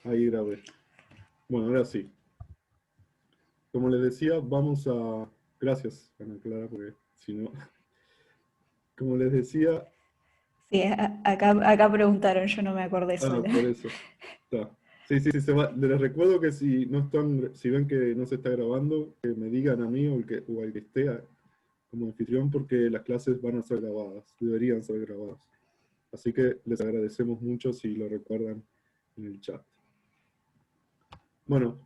Ahí grabé. Bueno, ahora sí. Como les decía, vamos a... Gracias, Ana Clara, porque si no... Como les decía... Sí, acá preguntaron, yo no me acordé Ah, sola. por eso. Está. Sí, sí, sí, se va. Les recuerdo que si no están, si ven que no se está grabando, que me digan a mí o al que esté como anfitrión, porque las clases van a ser grabadas, deberían ser grabadas. Así que les agradecemos mucho si lo recuerdan en el chat. Bueno,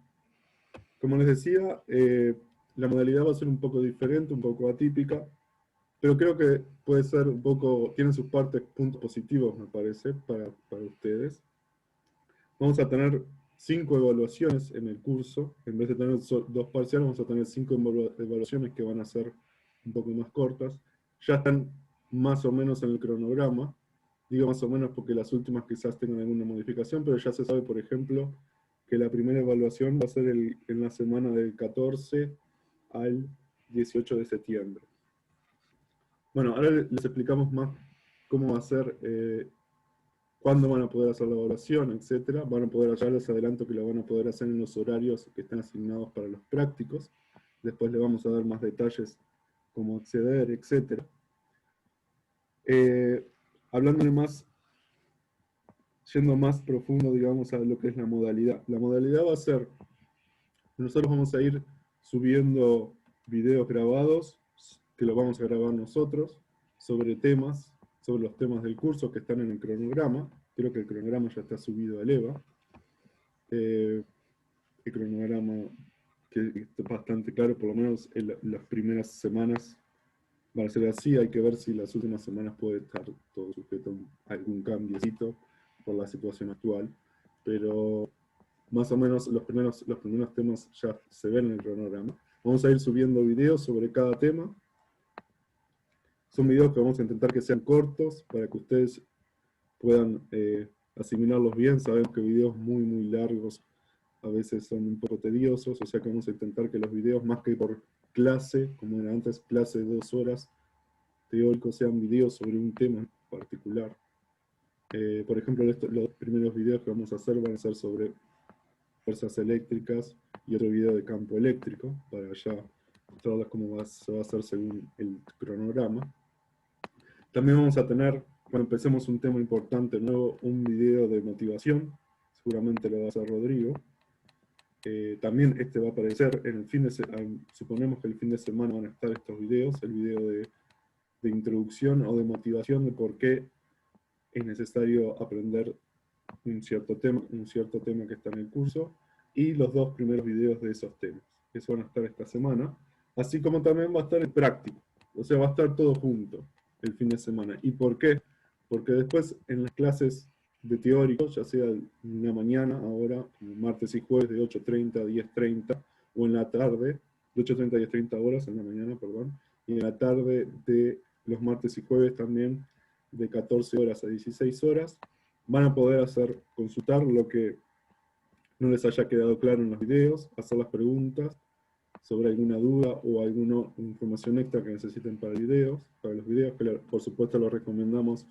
como les decía, la modalidad va a ser un poco diferente, un poco atípica, pero creo que puede ser un poco, tiene sus partes, puntos positivos, me parece, para ustedes. Vamos a tener 5 evaluaciones en el curso, en vez de tener dos parciales, vamos a tener 5 evaluaciones que van a ser un poco más cortas. Ya están más o menos en el cronograma, digo más o menos porque las últimas quizás tengan alguna modificación, pero ya se sabe, por ejemplo, que la primera evaluación va a ser en la semana del 14 al 18 de septiembre. Bueno, ahora les explicamos más cómo va a ser, cuándo van a poder hacer la evaluación, etcétera. Van a poder, ya les adelanto que la van a poder hacer en los horarios que están asignados para los prácticos. Después les vamos a dar más detalles cómo acceder, etcétera. Hablándole más, yendo más profundo, digamos, a lo que es la modalidad. La modalidad va a ser, nosotros vamos a ir subiendo videos grabados, que los vamos a grabar nosotros, sobre temas, sobre los temas del curso que están en el cronograma. Creo que el cronograma ya está subido al EVA. El cronograma que está bastante claro, por lo menos en las primeras semanas van a ser así. Hay que ver si las últimas semanas puede estar todo sujeto a algún cambiecito por la situación actual, pero más o menos los primeros temas ya se ven en el cronograma. Vamos a ir subiendo videos sobre cada tema. Son videos que vamos a intentar que sean cortos para que ustedes puedan asimilarlos bien. Sabemos que videos muy largos a veces son un poco tediosos, o sea que vamos a intentar que los videos, más que por clase, como era antes, clase de 2 horas, teóricos, sean videos sobre un tema particular. Por ejemplo, los primeros videos que vamos a hacer van a ser sobre fuerzas eléctricas y otro video de campo eléctrico, para ya mostrarles cómo se va a hacer según el cronograma. También vamos a tener, cuando empecemos un tema importante nuevo, un video de motivación, seguramente lo va a hacer Rodrigo. También este va a aparecer en el fin de semana, suponemos que el fin de semana van a estar estos videos, el video de introducción o de motivación de por qué es necesario aprender un cierto tema que está en el curso, y los 2 primeros videos de esos temas. Eso van a estar esta semana, así como también va a estar el práctico, o sea, va a estar todo junto el fin de semana. ¿Y por qué? Porque después en las clases de teórico, ya sea en la mañana, ahora, martes y jueves de 8:30 a 10:30, o en la tarde, de 8:30 a 10:30 horas, en la mañana, perdón, y en la tarde de los martes y jueves también, de 14 horas a 16 horas, van a poder consultar lo que no les haya quedado claro en los videos, hacer las preguntas sobre alguna duda o alguna información extra que necesiten para los videos, que por supuesto les recomendamos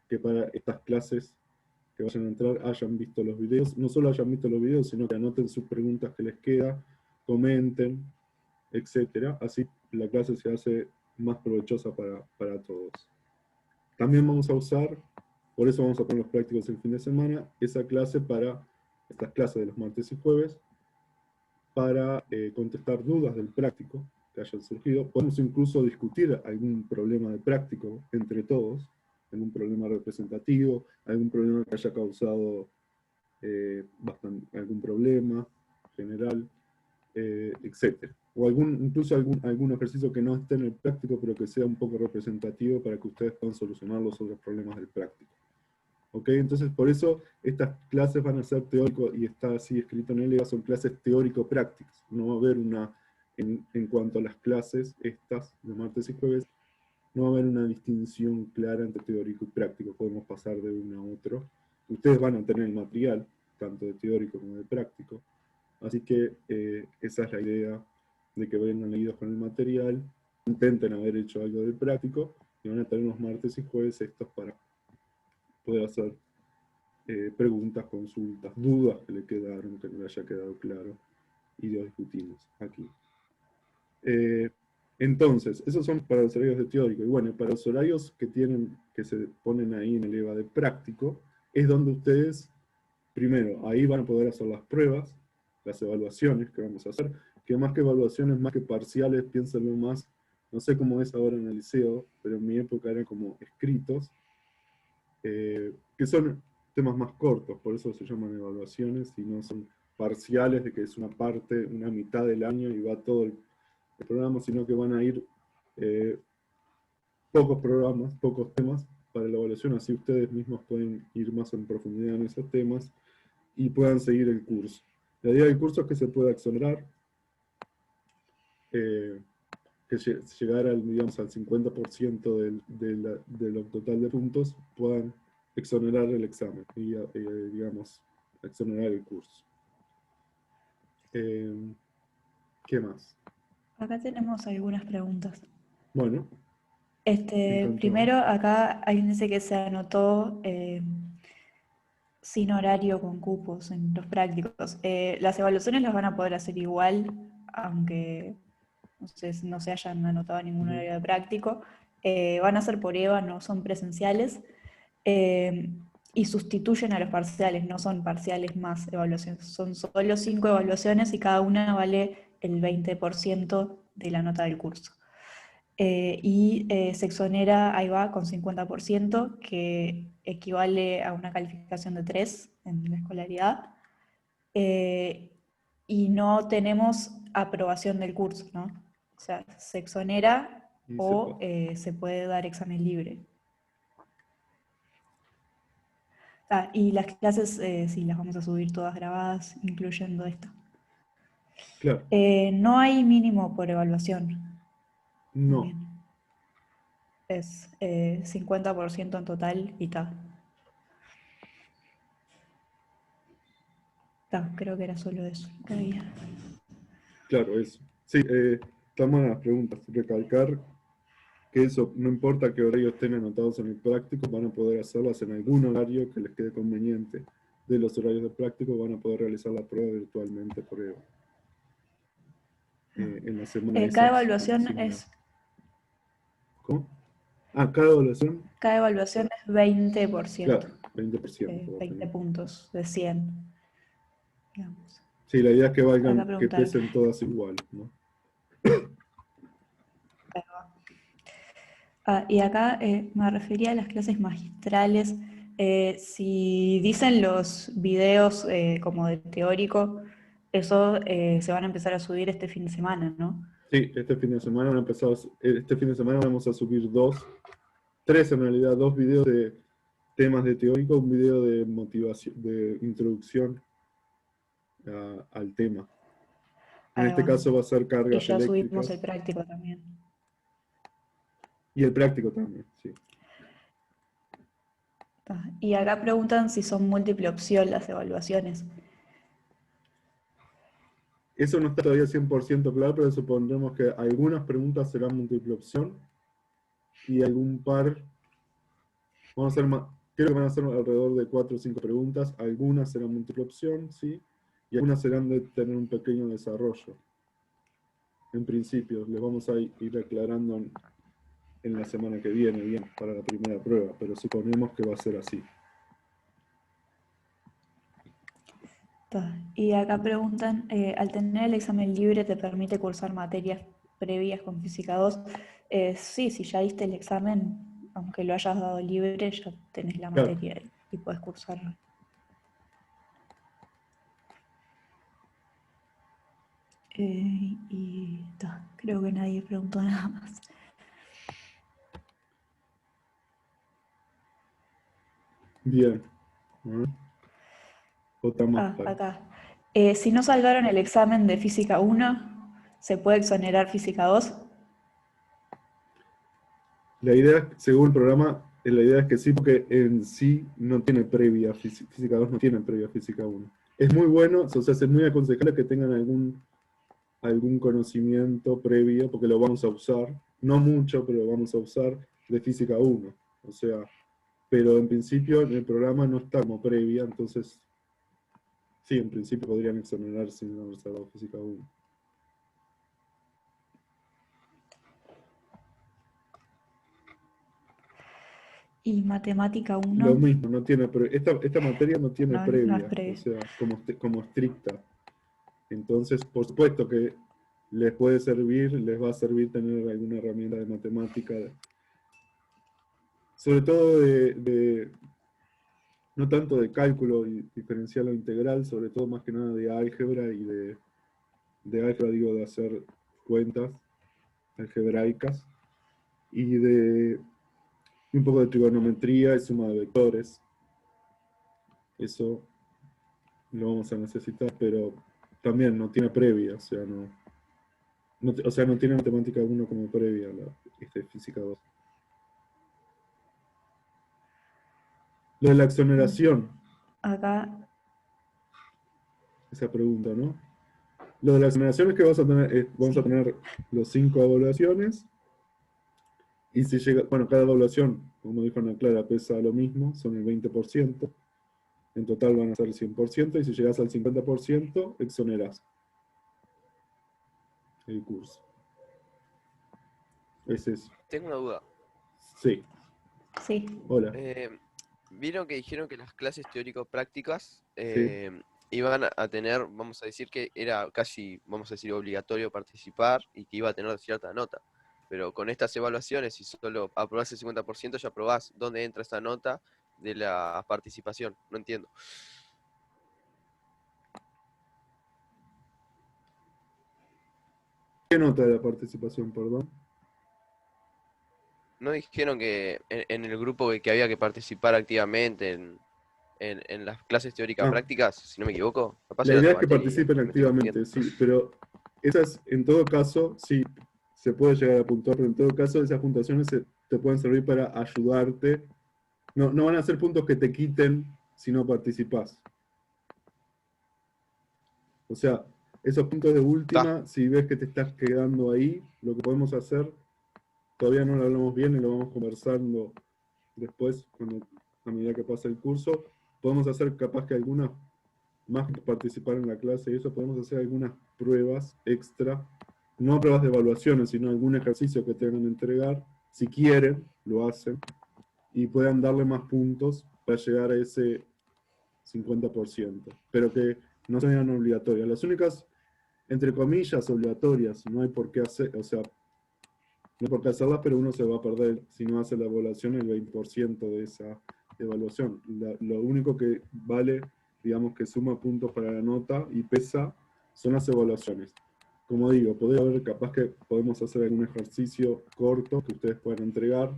que para estas clases que vayan a entrar hayan visto los videos, no solo hayan visto los videos, sino que anoten sus preguntas que les quedan, comenten, etcétera. Así la clase se hace más provechosa para todos. También vamos a usar, por eso vamos a poner los prácticos el fin de semana, esa clase para, estas clases de los martes y jueves, para contestar dudas del práctico que hayan surgido. Podemos incluso discutir algún problema de práctico entre todos, algún problema representativo, algún problema que haya causado algún problema general, etc. O incluso algún ejercicio que no esté en el práctico, pero que sea un poco representativo para que ustedes puedan solucionar los otros problemas del práctico. ¿Ok? Entonces, por eso estas clases van a ser teóricos, y está así escrito en el EVA, son clases teórico-prácticas. No va a haber en cuanto a las clases, estas de martes y jueves, no va a haber una distinción clara entre teórico y práctico. Podemos pasar de uno a otro. Ustedes van a tener el material, tanto de teórico como de práctico. Así que esa es la idea, de que vengan leídos con el material, intenten haber hecho algo del práctico, y van a tener los martes y jueves estos para poder hacer preguntas, consultas, dudas que le quedaron, que no le haya quedado claro, y lo discutimos aquí. Entonces, esos son para los horarios de teórico. Y bueno, para los horarios que se ponen ahí en el EVA de práctico, es donde ustedes, primero, ahí van a poder hacer las pruebas, las evaluaciones que vamos a hacer, que más que evaluaciones, más que parciales, piénsenlo más, no sé cómo es ahora en el liceo, pero en mi época eran como escritos, que son temas más cortos, por eso se llaman evaluaciones, y no son parciales, de que es una parte, una mitad del año y va todo el programa, sino que van a ir pocos programas, pocos temas para la evaluación, así ustedes mismos pueden ir más en profundidad en esos temas y puedan seguir el curso. La idea del curso es que se pueda exonerar, que llegar al, digamos, al 50% del total de puntos, puedan exonerar el examen y, digamos, exonerar el curso. ¿Qué más? Acá tenemos algunas preguntas. Bueno, encantado. Primero, acá hay un dice que se anotó sin horario con cupos en los prácticos. Las evaluaciones las van a poder hacer igual, aunque no se hayan anotado ningún horario de práctico. Van a ser por EVA, no son presenciales. Y sustituyen a los parciales, no son parciales más evaluaciones. Son solo 5 evaluaciones y cada una vale el 20% de la nota del curso. Se exonera, ahí va, con 50%, que equivale a una calificación de 3 en la escolaridad. Y no tenemos aprobación del curso, ¿no? O sea, se exonera o se puede dar examen libre. Y las clases, sí, las vamos a subir todas grabadas, incluyendo esto. Claro. No hay mínimo por evaluación. No. Bien. Es 50% en total y tal. Creo que era solo eso que había. Claro, eso. Sí, estamos en las preguntas. Recalcar que eso, no importa qué horarios estén anotados en el práctico, van a poder hacerlas en algún horario que les quede conveniente. De los horarios de práctico van a poder realizar la prueba virtualmente por EVA. En la semana esa. Cada evaluación es... ¿Cómo? Cada evaluación. Cada evaluación es 20%. Claro, 20%. 20 puntos de 100. Digamos. Sí, la idea es que valgan, que pesen todas igual, ¿no? Y acá me refería a las clases magistrales. Si dicen los videos como de teórico, eso se van a empezar a subir este fin de semana, ¿no? Sí, este fin de semana vamos a subir tres en realidad, 2 videos de temas de teórico, un video de motivación, de introducción al tema. En este caso va a ser cargas eléctricas. Y ya subimos el eléctricas. práctico también. Y el práctico también, sí. Y acá preguntan si son múltiple opción las evaluaciones. Eso no está todavía 100% claro, pero supondremos que algunas preguntas serán múltiple opción y algún par, vamos a hacer más, creo que van a ser alrededor de 4 o 5 preguntas, algunas serán múltiple opción, sí, y algunas serán de tener un pequeño desarrollo. En principio, les vamos a ir aclarando en la semana que viene, bien, para la primera prueba, pero suponemos que va a ser así. Y acá preguntan, al tener el examen libre, ¿te permite cursar materias previas con Física 2? Sí, si ya diste el examen, aunque lo hayas dado libre, ya tenés la materia y puedes cursarlo. Creo que nadie preguntó nada más. Bien. Otra más. Acá. Si no salvaron el examen de Física 1, ¿se puede exonerar Física 2? La idea, según el programa, la idea es que sí, porque en sí no tiene previa, Física 2 no tiene previa Física 1. Es muy bueno, o sea, es muy aconsejable que tengan algún conocimiento previo, porque lo vamos a usar, no mucho, pero lo vamos a usar, de Física 1. O sea, pero en principio en el programa no está como previa, entonces sí, en principio podrían exonerar sin haber sacado física 1. Y matemática Lo 1 mismo, no tiene esta materia no tiene no es previa, o previa. sea, como estricta. Entonces, por supuesto que les puede servir, les va a servir tener alguna herramienta de matemática, sobre todo no tanto de cálculo diferencial o integral, sobre todo más que nada de álgebra y de álgebra, digo, de hacer cuentas algebraicas y de un poco de trigonometría y suma de vectores. Eso lo vamos a necesitar, pero también no tiene previa, o sea, no tiene matemática 1 como previa, física 2. Lo de la exoneración, Acá, esa pregunta, ¿no? Lo de la exoneración es que vamos a sí. tener los 5 evaluaciones, y si llega, bueno, cada evaluación, como dijo Ana Clara, pesa lo mismo, son el 20%, en total van a ser el 100%, y si llegas al 50%, exoneras el curso. Es eso. Tengo una duda. Sí. Sí. Hola. Eh, Vieron que dijeron que las clases teórico-prácticas Sí. iban a tener, vamos a decir que era casi, vamos a decir, obligatorio participar y que iba a tener cierta nota. Pero con estas evaluaciones, si solo aprobás el 50%, ya aprobás dónde entra esa nota de la participación. No entiendo. ¿Qué nota de la participación, perdón? ¿No dijeron que en el grupo que había que participar activamente en las clases teóricas Ah, prácticas, si no me equivoco? Capaz la era idea otra es que materia participen y me estoy confundiendo. activamente, sí, pero esas, en todo caso, sí, se puede llegar a puntuar, pero en todo caso esas puntuaciones te pueden servir para ayudarte. No, no van a ser puntos que te quiten si no participás. O sea, esos puntos de Ta, última, si ves que te estás quedando ahí, lo que podemos hacer, todavía no lo hablamos bien y lo vamos conversando después, a medida que pasa el curso, podemos hacer capaz que algunas, más que participar en la clase y eso, podemos hacer algunas pruebas extra, no pruebas de evaluaciones, sino algún ejercicio que tengan que entregar, si quieren, lo hacen, y puedan darle más puntos para llegar a ese 50%, pero que no sean obligatorias. Las únicas, entre comillas, obligatorias, no hay por qué hacer, o sea, no hay por qué hacerlas, pero uno se va a perder si no hace la evaluación el 20% de esa evaluación. Lo único que vale, digamos, que suma puntos para la nota y pesa, son las evaluaciones. Como digo, podría haber, capaz que podemos hacer algún ejercicio corto que ustedes puedan entregar,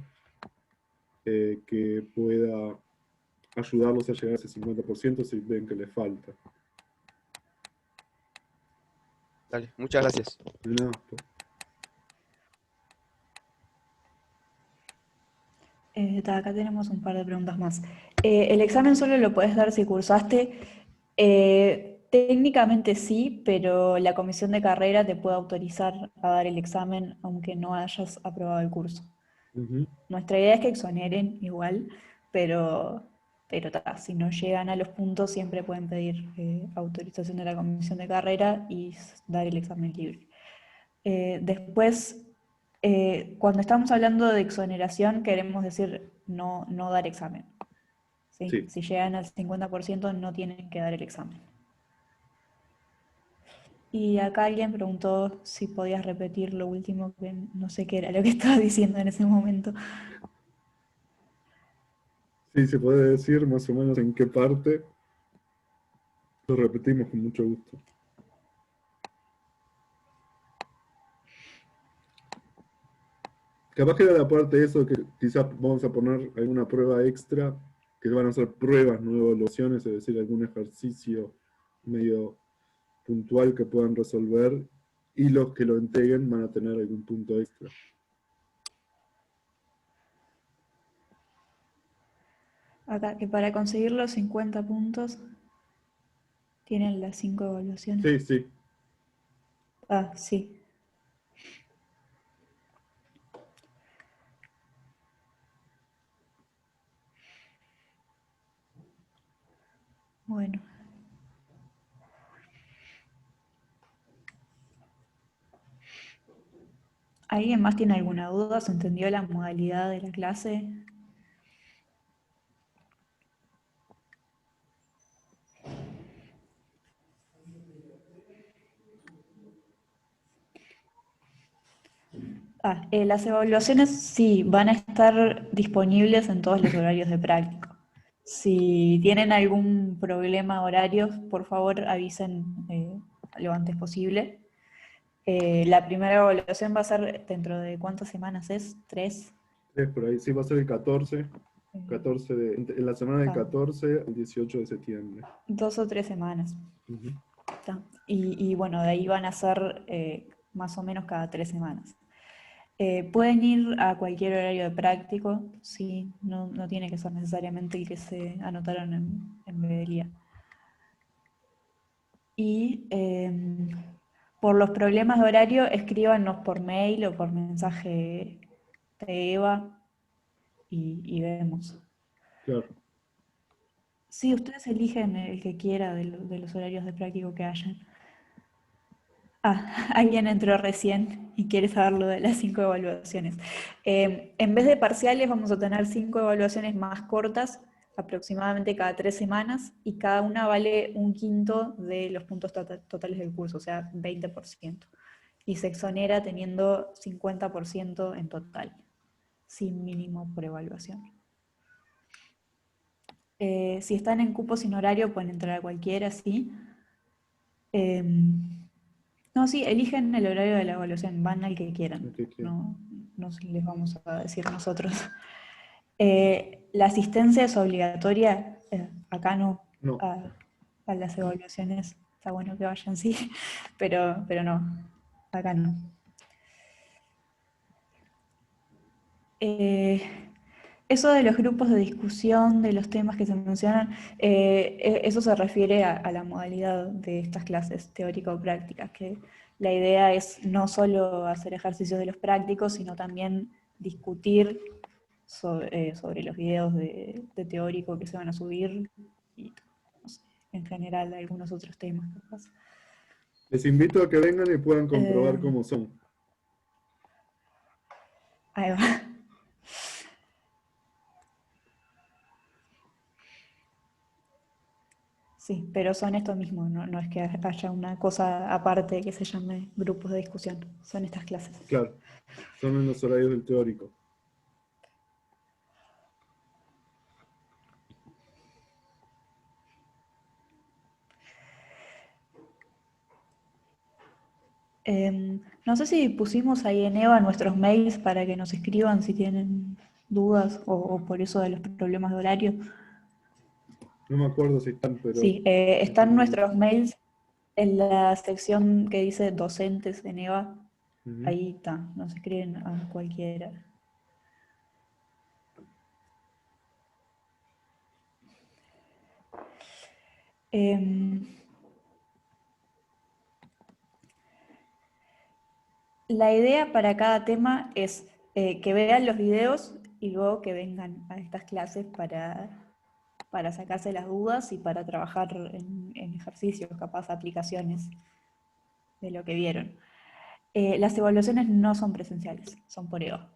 que pueda ayudarlos a llegar a ese 50% si ven que les falta. dale, muchas gracias. No, Acá tenemos un par de preguntas más. ¿El examen solo lo puedes dar si cursaste? Técnicamente sí, pero la comisión de carrera te puede autorizar a dar el examen aunque no hayas aprobado el curso. uh-huh. Nuestra idea es que exoneren igual, pero si no llegan a los puntos siempre pueden pedir autorización de la comisión de carrera y dar el examen libre. Después, cuando estamos hablando de exoneración, queremos decir no dar examen. ¿Sí? Sí. Si llegan al 50% no tienen que dar el examen. Y acá alguien preguntó si podías repetir lo último, que no sé qué era lo que estaba diciendo en ese momento. Sí, se puede decir más o menos en qué parte. Lo repetimos con mucho gusto. Capaz que era la parte de eso que quizás vamos a poner alguna prueba extra, que van a ser pruebas, no evaluaciones, es decir, algún ejercicio medio puntual que puedan resolver y los que lo entreguen van a tener algún punto extra. Acá, que para conseguir los 50 puntos tienen las 5 evaluaciones. Sí, sí. Ah, sí. Bueno. ¿Alguien más tiene alguna duda? ¿Se entendió la modalidad de la clase? Las evaluaciones sí van a estar disponibles en todos los horarios de práctico. Si tienen algún problema horario, por favor avisen lo antes posible. La primera evaluación va a ser dentro de ¿cuántas semanas es? ¿3? Por ahí, sí, va a ser el 14, 14 en la semana del 14 al 18 de septiembre. 2 o 3 semanas. Ujú. Y bueno, de ahí van a ser más o menos cada 3 semanas. Pueden ir a cualquier horario de práctico, sí, no tiene que ser necesariamente el que se anotaron en Bedelía. Y por los problemas de horario, escríbanos por mail o por mensaje de Eva y vemos. Claro. Sí, ustedes eligen el que quiera de los horarios de práctico que hayan. Alguien entró recién y quiere saber lo de las 5 evaluaciones. En vez de parciales vamos a tener 5 evaluaciones más cortas, aproximadamente cada 3 semanas, y cada una vale 1/5 de los puntos totales del curso, o sea, 20%. Y se exonera teniendo 50% en total, sin mínimo por evaluación. Si están en cupo sin horario, pueden entrar a cualquiera, sí. No, sí, eligen el horario de la evaluación, van al que quieran. No les vamos a decir nosotros. La asistencia es obligatoria, acá no. No. A las evaluaciones está bueno que vayan, sí, pero no, acá no. Eso de los grupos de discusión, de los temas que se mencionan, eso se refiere a la modalidad de estas clases teórico-prácticas, que la idea es no solo hacer ejercicios de los prácticos, sino también discutir sobre los videos de teórico que se van a subir y no sé, en general algunos otros temas capaz. Les invito a que vengan y puedan comprobar cómo son. Ahí va. Sí, pero son estos mismos, no es que haya una cosa aparte que se llame grupos de discusión, son estas clases. Claro, son en los horarios del teórico. No sé si pusimos ahí en Eva nuestros mails para que nos escriban si tienen dudas o por eso de los problemas de horario. No me acuerdo si están, pero... Sí, están nuestros mails en la sección que dice docentes en Eva. Ahí está, nos escriben a cualquiera. La idea para cada tema es que vean los videos y luego que vengan a estas clases para sacarse las dudas y para trabajar en ejercicios, capaz aplicaciones de lo que vieron. Las evaluaciones no son presenciales, son por EVA.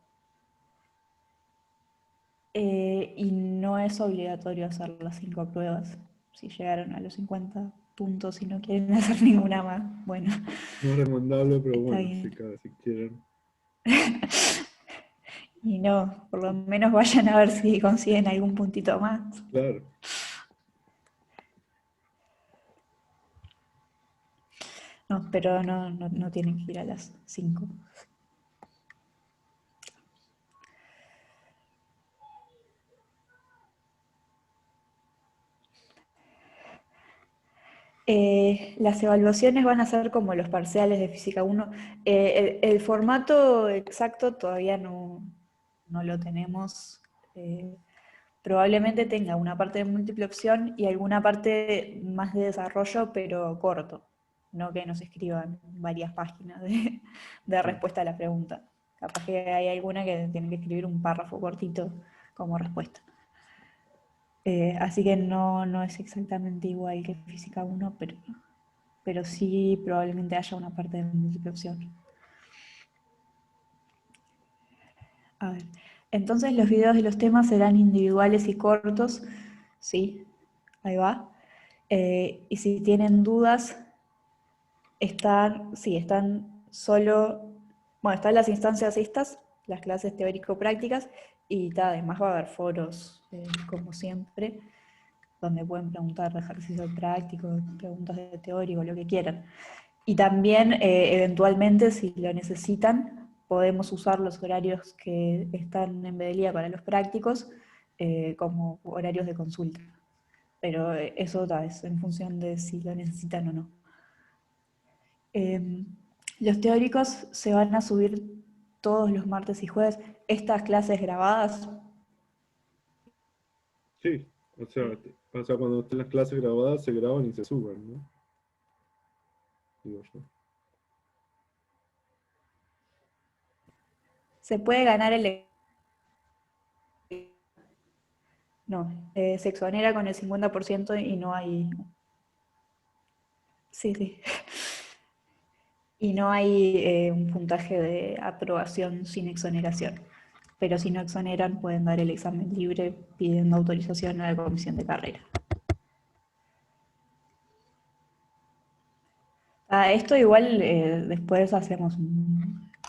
Y no es obligatorio hacer las 5 pruebas. Si llegaron a los 50 puntos y no quieren hacer ninguna más, bueno. No es recomendable, pero está bueno, bien. si quieren. Y no, por lo menos vayan a ver si consiguen algún puntito más. Claro. No, pero no tienen que ir a las 5. Las evaluaciones van a ser como los parciales de Física 1. El formato exacto todavía no lo tenemos. Probablemente tenga una parte de múltiple opción y alguna parte más de desarrollo, pero corto. No que nos escriban varias páginas de respuesta a la pregunta. Capaz que hay alguna que tiene que escribir un párrafo cortito como respuesta. Así que no es exactamente igual que Física 1, pero sí probablemente haya una parte de múltiple opción. A ver, entonces los videos de los temas serán individuales y cortos, sí, ahí va. Y si tienen dudas, están solo, bueno, están las instancias estas, las clases teórico-prácticas, y además va a haber foros, como siempre, donde pueden preguntar de ejercicio práctico, preguntas de teórico, lo que quieran. Y también, eventualmente, si lo necesitan, podemos usar los horarios que están en Bedelía para los prácticos como horarios de consulta. Pero eso es en función de si lo necesitan o no. Los teóricos se van a subir todos los martes y jueves. Estas clases grabadas, Sí, o sea, cuando estén las clases grabadas se graban y se suben, ¿no? Digo yo. se puede ganar el... No, se exonera con el 50% y no hay... Sí, sí. Y no hay un puntaje de aprobación sin exoneración. Pero si no exoneran, pueden dar el examen libre pidiendo autorización a la comisión de carrera. Esto igual después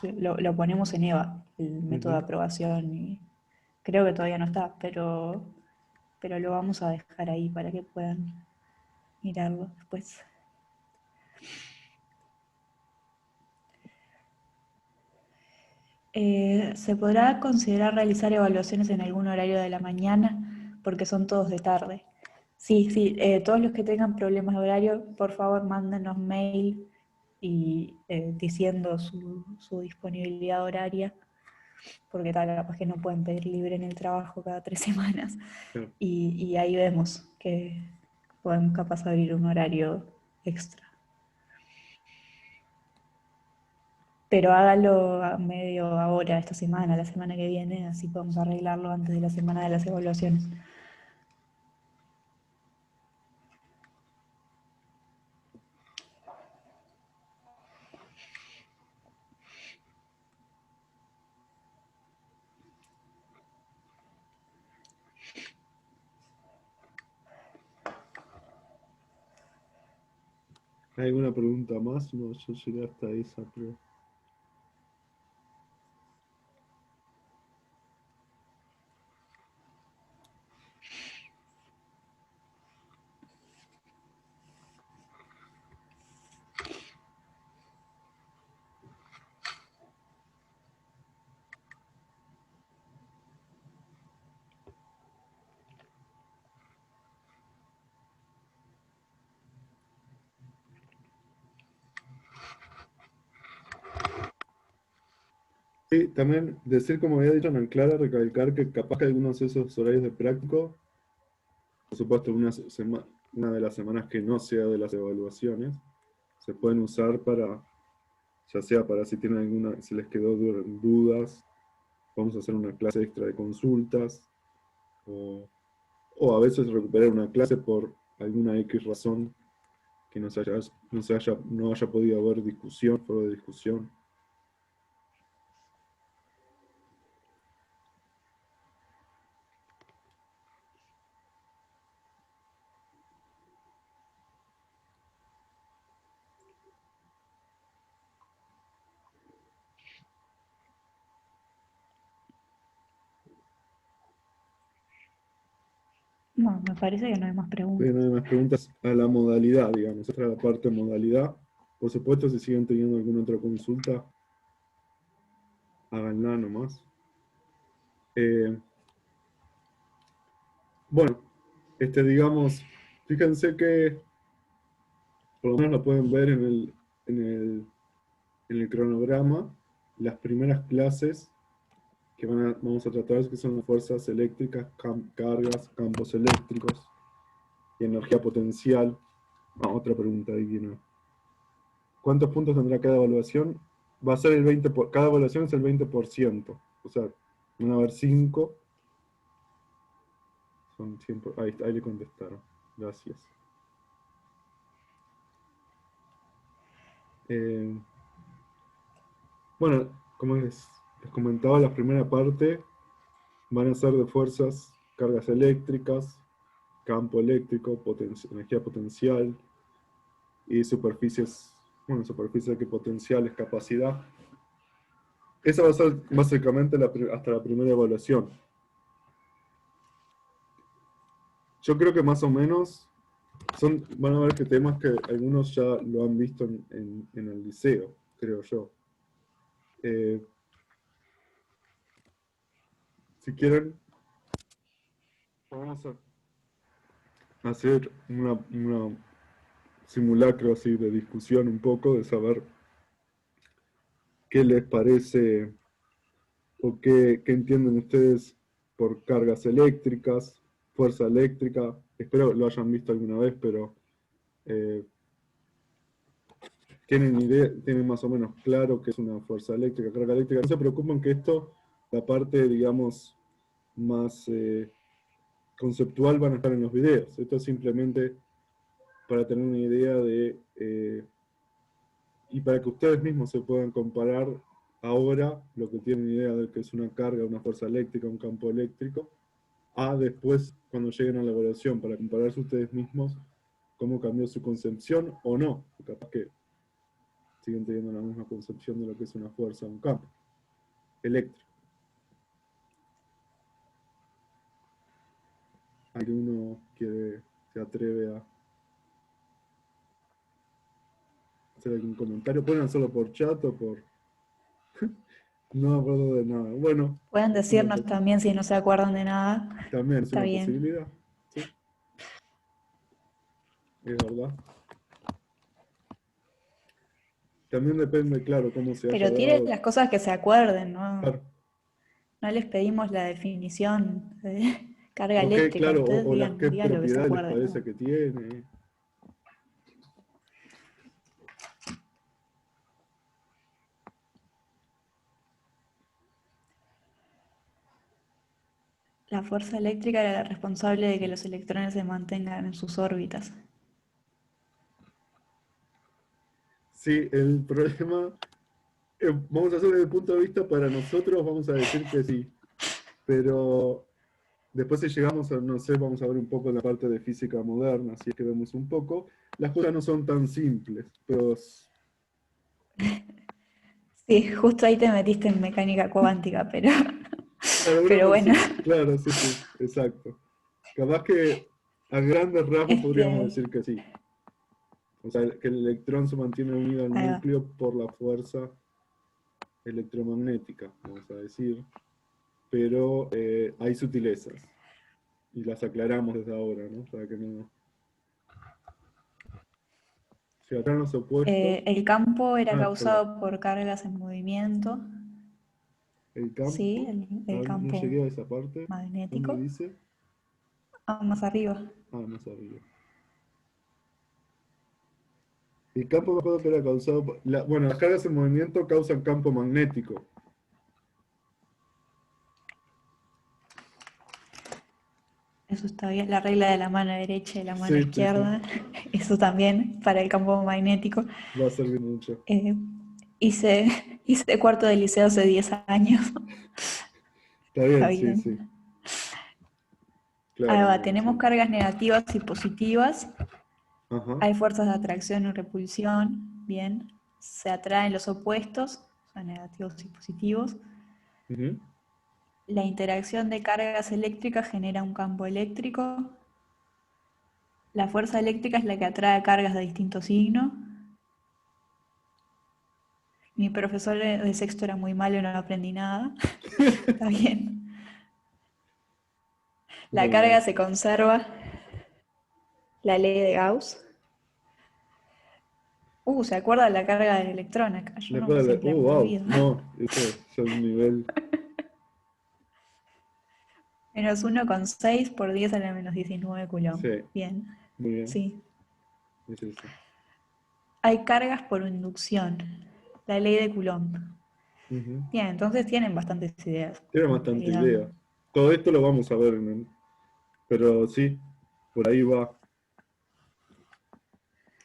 lo ponemos en EVA, el método de Ujú. aprobación, y creo que todavía no está, pero lo vamos a dejar ahí para que puedan mirarlo después. ¿Se podrá considerar realizar evaluaciones en algún horario de la mañana? Porque son todos de tarde. Sí, sí, todos los que tengan problemas de horario, por favor, mándenos mail y diciendo su disponibilidad horaria, porque capaz que no pueden pedir libre en el trabajo cada 3 semanas. Claro. Y ahí vemos que podemos capaz abrir un horario extra. Pero hágalo a medio ahora, esta semana, la semana que viene, así podemos arreglarlo antes de la semana de las evaluaciones. ¿Hay alguna pregunta más? No, yo llegué hasta esa, creo. Sí, también decir, como había dicho Ana Clara, recalcar que capaz que algunos de esos horarios de práctico, por supuesto, una de las semanas que no sea de las evaluaciones, se pueden usar para, ya sea para si tienen alguna, si les quedó dudas, vamos a hacer una clase extra de consultas, o a veces recuperar una clase por alguna X razón que no haya podido haber discusión, foro de discusión. No, me parece que no hay más preguntas. No hay más preguntas a la modalidad, digamos. Esta es la parte de modalidad. Por supuesto, si siguen teniendo alguna otra consulta, háganla nomás. Bueno, digamos, fíjense que por lo menos lo pueden ver en el, en el cronograma. Las primeras clases que vamos a tratar, que son las fuerzas eléctricas, cargas, campos eléctricos y energía potencial. Otra pregunta ahí viene. ¿Cuántos puntos tendrá cada evaluación? Va a ser el 20%, cada evaluación es el 20%. O sea, van a haber 5. Son 100 ahí le contestaron. Gracias. Bueno, como les comentaba, la primera parte van a ser de fuerzas, cargas eléctricas, campo eléctrico, energía potencial y superficies, bueno, superficies que potenciales, capacidad. Esa va a ser básicamente hasta la primera evaluación. Yo creo que más o menos van a ver que temas que algunos ya lo han visto en el liceo, creo yo. Si quieren, vamos a hacer una simulacro así de discusión un poco, de saber qué les parece o qué entienden ustedes por cargas eléctricas, fuerza eléctrica. Espero lo hayan visto alguna vez, pero tienen idea, tienen más o menos claro qué es una fuerza eléctrica, carga eléctrica. No se preocupen que esto, la parte, digamos, más conceptual van a estar en los videos. Esto es simplemente para tener una idea de, y para que ustedes mismos se puedan comparar ahora lo que tienen idea de que es una carga, una fuerza eléctrica, un campo eléctrico, a después cuando lleguen a la evaluación, para compararse ustedes mismos cómo cambió su concepción o no. Capaz que siguen teniendo la misma concepción de lo que es una fuerza, un campo eléctrico. ¿Alguno se atreve a hacer algún comentario? Pueden hacerlo por chat o por... No me acuerdo de nada. Bueno. Pueden decirnos también si no se acuerdan de nada. También es Está una bien. posibilidad. Sí. Es verdad. También depende, claro, cómo se haya Pero tiren dado. las cosas que se acuerden, ¿no? Claro. No les pedimos la definición de carga Ok, eléctrica. claro, Ustedes o las qué digan lo que se propiedades les acuerden. parece que tiene. La fuerza eléctrica era la responsable de que los electrones se mantengan en sus órbitas. Sí, el problema, vamos a hacer desde el punto de vista para nosotros, vamos a decir que sí, pero después si llegamos a, no sé, vamos a ver un poco la parte de física moderna, si es que vemos un poco, las cosas no son tan simples, pero... Sí, justo ahí te metiste en mecánica cuántica, pero, pero Bueno, bueno. claro, sí, sí, exacto. Capaz que a grandes rasgos podríamos decir que sí. O sea, que el electrón se mantiene unido al Ahí va. núcleo por la fuerza electromagnética, vamos a decir. Pero hay sutilezas. Y las aclaramos desde ahora, ¿no? Para que no... Si acá los opuestos... El campo era perdón. causado por cargas en movimiento. El campo... Sí, el no campo llegué a esa parte. ¿Dónde magnético. dice? Más arriba. Más arriba. El campo me acuerdo que era causado... bueno, las cargas en movimiento causan campo magnético. Eso está bien. La regla de la mano derecha y la mano Sí, izquierda. Eso también para el campo magnético. Va a servir mucho. Hice cuarto de liceo hace 10 años. Está bien, Está sí, bien. sí. Ahí Claro, va, no, tenemos sí. cargas negativas y positivas. Ajá. Hay fuerzas de atracción y repulsión. Bien. Se atraen los opuestos, o sea, negativos y positivos. Ujú. La interacción de cargas eléctricas genera un campo eléctrico. La fuerza eléctrica es la que atrae cargas de distinto signo. Mi profesor de sexto era muy malo y no aprendí nada. Está bien. La Muy carga bien. se conserva. La ley de Gauss. ¿Se acuerda de la carga del electrón acá? Yo no, siempre me Wow. olvido. No, eso ya es un nivel. Menos 1,6 por 10 a la menos 19 coulomb. Sí, Bien. muy bien. Sí. Es eso. Hay cargas por inducción. La ley de Coulomb. Ujú. Bien, entonces tienen bastantes ideas. Tiene En bastante realidad. idea. Todo esto lo vamos a ver pero sí, por ahí va.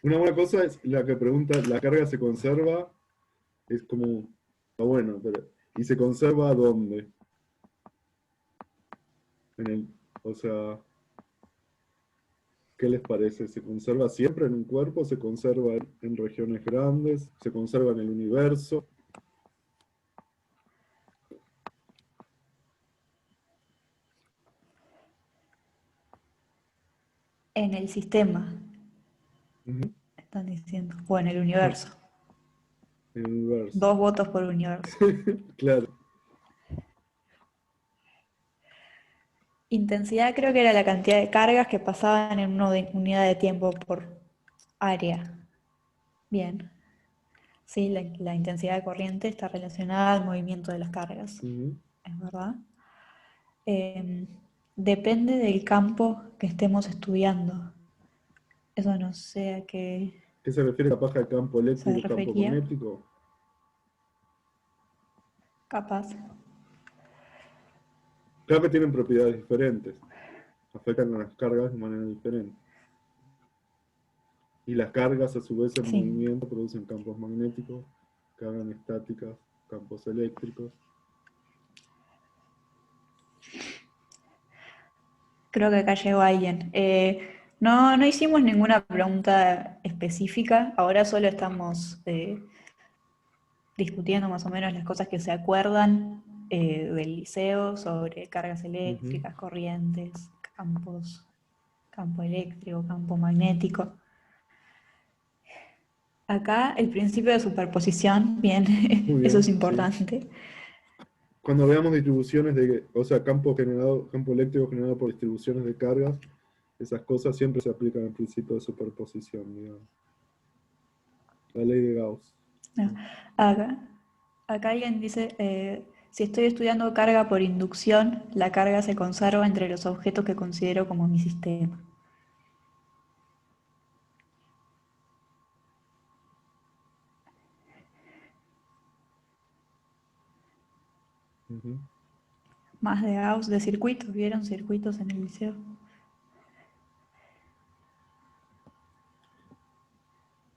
Una buena cosa es la que pregunta, ¿la carga se conserva? Es como, está bueno, pero ¿y se conserva dónde? En el, o sea, ¿qué les parece? ¿Se conserva siempre en un cuerpo? ¿Se conserva en regiones grandes? ¿Se conserva en el universo? En el sistema, Ujú. están diciendo, o en el universo. En el universo. 2 votos por universo. Claro. Intensidad creo que era la cantidad de cargas que pasaban en una unidad de tiempo por área. Bien. Sí, la intensidad de corriente está relacionada al movimiento de las cargas. Ujú. Es verdad. Em, Depende del campo que estemos estudiando. Eso no sé a qué ¿Qué se refiere capaz al campo se eléctrico, campo refería. magnético? Capaz. Claro que tienen propiedades diferentes, afectan a las cargas de manera diferente. Y las cargas, a su vez, en Sí. movimiento, producen campos magnéticos, cargas estáticas, campos eléctricos. Creo que acá llegó alguien. No hicimos ninguna pregunta específica. Ahora solo estamos discutiendo más o menos las cosas que se acuerdan del liceo sobre cargas Ujú. eléctricas, corrientes, campos, campo eléctrico, campo magnético. Acá el principio de superposición, bien, Muy eso es bien, sí. importante. Cuando veamos distribuciones de, o sea, campo generado, campo eléctrico generado por distribuciones de cargas, esas cosas siempre se aplican al principio de superposición, digamos. La ley de Gauss. No, Acá, acá alguien dice, si estoy estudiando carga por inducción, la carga se conserva entre los objetos que considero como mi sistema. Ujú. Más de Gauss de circuitos, ¿vieron circuitos en el liceo?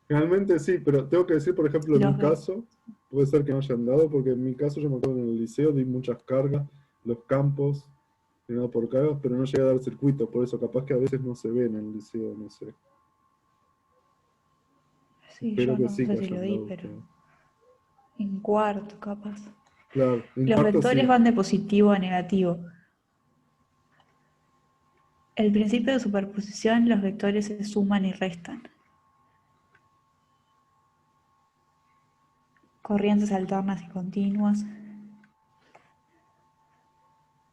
Realmente sí, pero tengo que decir, por ejemplo, en mi Los ve. caso, puede ser que no hayan dado, porque en mi caso yo me acuerdo en el liceo di muchas cargas, los campos, generados por cargas, pero no llegué a dar circuitos, por eso capaz que a veces no se ve en el liceo, no sé. Sí, Espero yo que no sí que sé si lo hayan di, dado pero ustedes. en cuarto capaz. Claro, en Los cuarto vectores sí. van de positivo a negativo. El principio de superposición, los vectores se suman y restan. Corrientes alternas y continuas.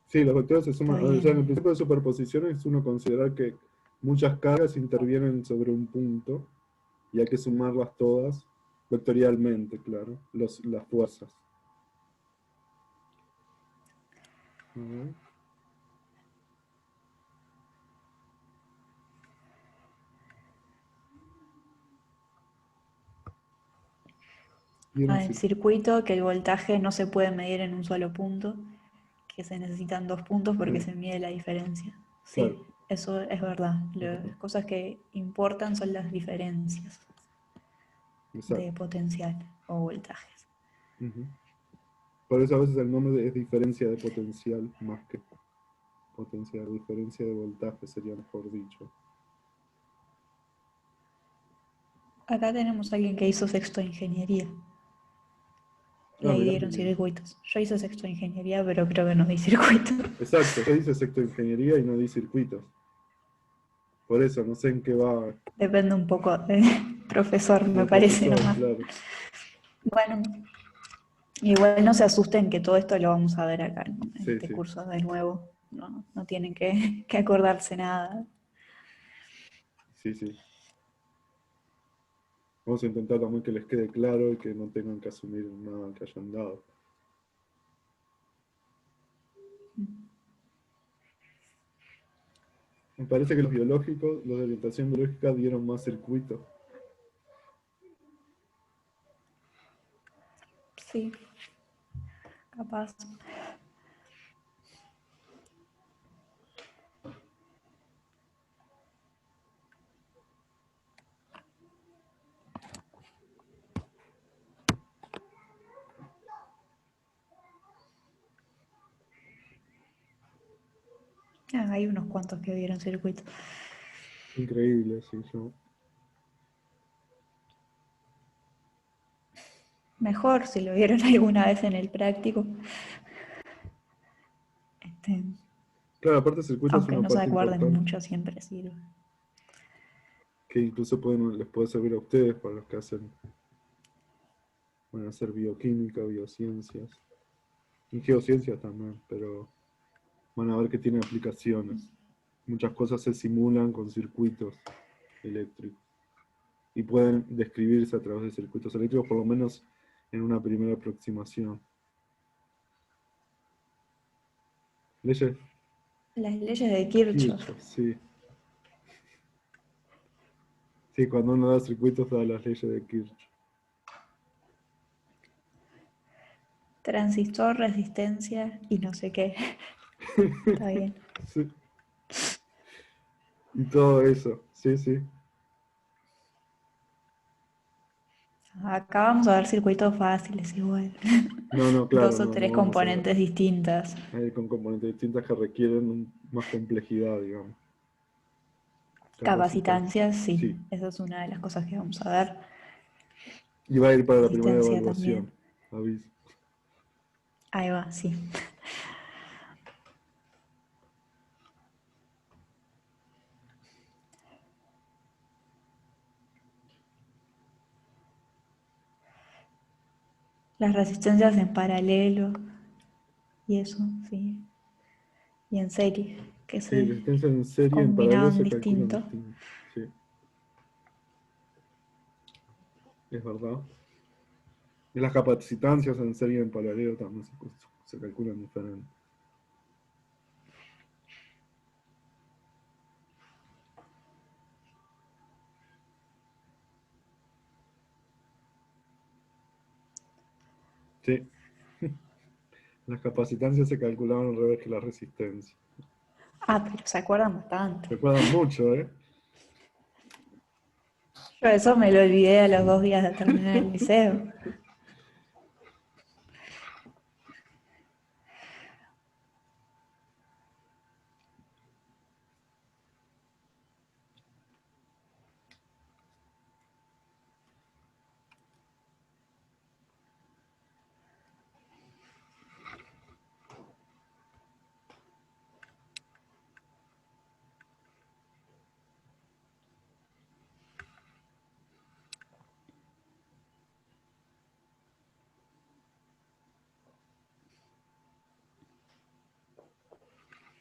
Sí, los vectores se Está suman, o sea, en el bien. principio de superposición es uno considerar que muchas cargas intervienen sobre un punto y hay que sumarlas todas vectorialmente, claro, las fuerzas. Ujú. Y en el El circuito, que el voltaje no se puede medir en un solo punto, que se necesitan 2 puntos porque se mide la diferencia. claro, Sí, eso es verdad. ujú, Las cosas que importan son las diferencias de exacto. potencial o voltajes. Ujú. Por eso a veces el nombre es diferencia de potencial más que potencial, diferencia de voltaje sería mejor dicho. Acá tenemos a alguien que hizo sexto de ingeniería y Ah, ahí mirá, qué dieron bien. circuitos. Yo hice sexto de ingeniería, pero creo que no di circuitos. Exacto, yo hice sector de ingeniería y no di circuitos. Por eso, no sé en qué va Depende un poco del profesor, me del parece profesor, nomás. claro. Bueno, igual no se asusten que todo esto lo vamos a ver acá en Sí, este sí, curso de nuevo. No tienen que acordarse nada. sí, sí. Vamos a intentar también que les quede claro y que no tengan que asumir nada que hayan dado. Me parece que los biológicos, los de orientación biológica, dieron más circuitos. Sí, capaz. Hay unos cuantos que vieron circuito. Increíble, sí, yo. Mejor si lo vieron alguna vez en el práctico. Este, Claro, aparte circuito es aunque una no se parte acuerden importante mucho, siempre sirve. que incluso les puede servir a ustedes para los que hacen, van a hacer bioquímica, biociencias y geociencias también, pero van a ver que tiene aplicaciones. Muchas cosas se simulan con circuitos eléctricos y pueden describirse a través de circuitos eléctricos, por lo menos en una primera aproximación. Leyes Las leyes de Kirchhoff. Kirchhoff, sí. Sí, cuando uno da circuitos da las leyes de Kirchhoff. Transistor, resistencia y no sé qué. Está bien. Sí. Y todo eso, sí, sí. Acá vamos a ver circuitos fáciles igual. No, no, claro, Dos o no, no tres vamos a ver. componentes distintas. Con componentes distintas que requieren más complejidad, digamos. Capacitancia. Capacitancias, sí. Sí. Esa es una de las cosas que vamos a ver. Y va a ir para la primera Resistencia evaluación. también. Aviso. Ahí va, sí. Las resistencias en paralelo y eso, sí. Y en serie, que Sí, se resistencia en serie en paralelo combinaban se calculan distinto. distinto. Sí, es verdad. Y las capacitancias en serie en paralelo también se calculan diferente. Sí. Las capacitancias se calculaban al revés que la resistencia. Ah, pero se acuerdan bastante. Recuerdan mucho, ¿eh? Yo eso me lo olvidé a los 2 días de terminar el liceo.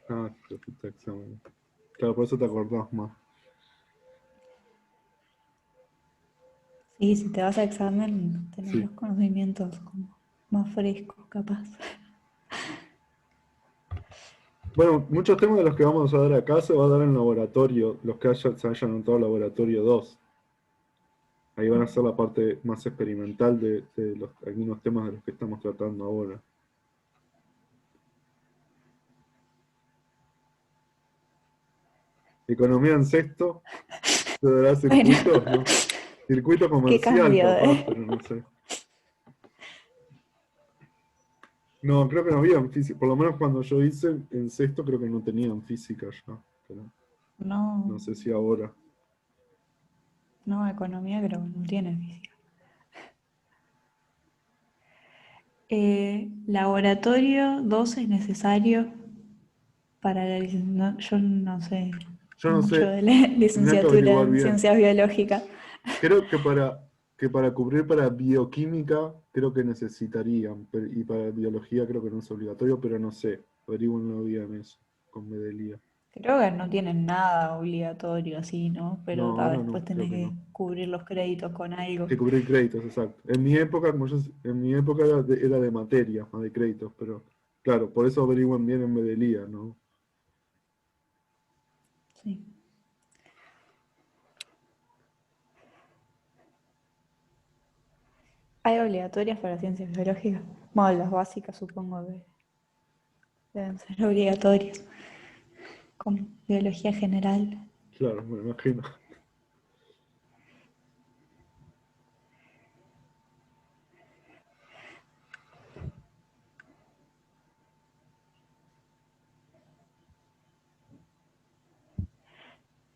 Ah, te fuiste a examen. Claro, por eso te acordás más. Sí, si te vas a examen, tenés Sí. los conocimientos como más frescos, capaz. Bueno, muchos temas de los que vamos a dar acá se va a dar en laboratorio, los que se hayan anotado laboratorio 2. Ahí van a ser la parte más experimental de algunos temas de los que estamos tratando ahora. Economía en sexto, ¿te dará Bueno, circuitos? ¿No? Circuito qué comercial cambio, capaz, ¿eh? pero no sé. No, creo que no había física, por lo menos cuando yo hice en sexto creo que no tenían física ya, pero No, no sé si ahora. no, economía creo que no tiene física. Laboratorio 2 es necesario para la licenciatura. Yo no sé Yo no mucho sé, de la tendría que licenciatura averiguar en bien. ciencias biológicas. Creo que para cubrir para bioquímica creo que necesitarían, y para biología creo que no es obligatorio, pero no sé, averigüenlo bien eso, con Medelía. Creo que no tienen nada obligatorio así, ¿no? Pero No, ahora después no, creo tenés que que no. cubrir los créditos con algo. Que cubrir créditos, exacto. En mi época, en mi época era de materias, más de créditos, pero claro, por eso averigüen bien en Medelía, ¿no? Sí. ¿Hay obligatorias para ciencias biológicas? Bueno, las básicas supongo que deben ser obligatorias, como biología general. Claro, me imagino.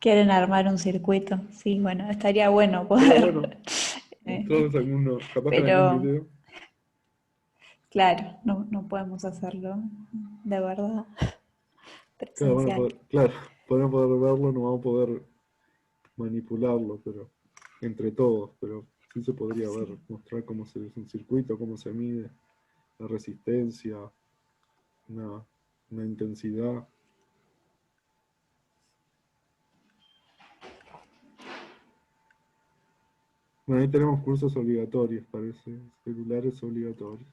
Quieren armar un circuito. Sí, bueno, estaría bueno Pero poder. bueno, eh, todos capaz que en algún pero, video. claro, no podemos hacerlo de verdad Claro, presencial. claro, podemos poder verlo, no vamos a poder manipularlo, pero entre todos, pero sí se podría ver, Sí. mostrar cómo se es un circuito, cómo se mide la resistencia, una, una intensidad. Bueno, ahí tenemos cursos obligatorios, parece, celulares obligatorios.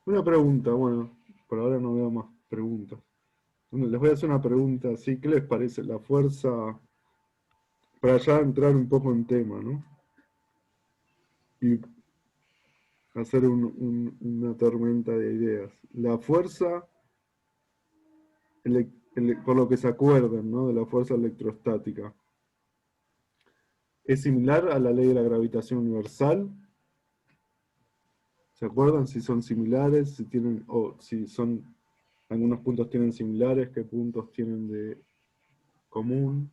Una pregunta, bueno, por ahora no veo más preguntas. Bueno, les voy a hacer una pregunta así, ¿qué les parece la fuerza? Para ya entrar un poco en tema, ¿no? Y hacer una tormenta de ideas. La fuerza, por lo que se acuerdan, ¿no? De la fuerza electrostática, ¿es similar a la ley de la gravitación universal? ¿Se acuerdan si son similares, si tienen, o si son, algunos puntos tienen similares, qué puntos tienen de común,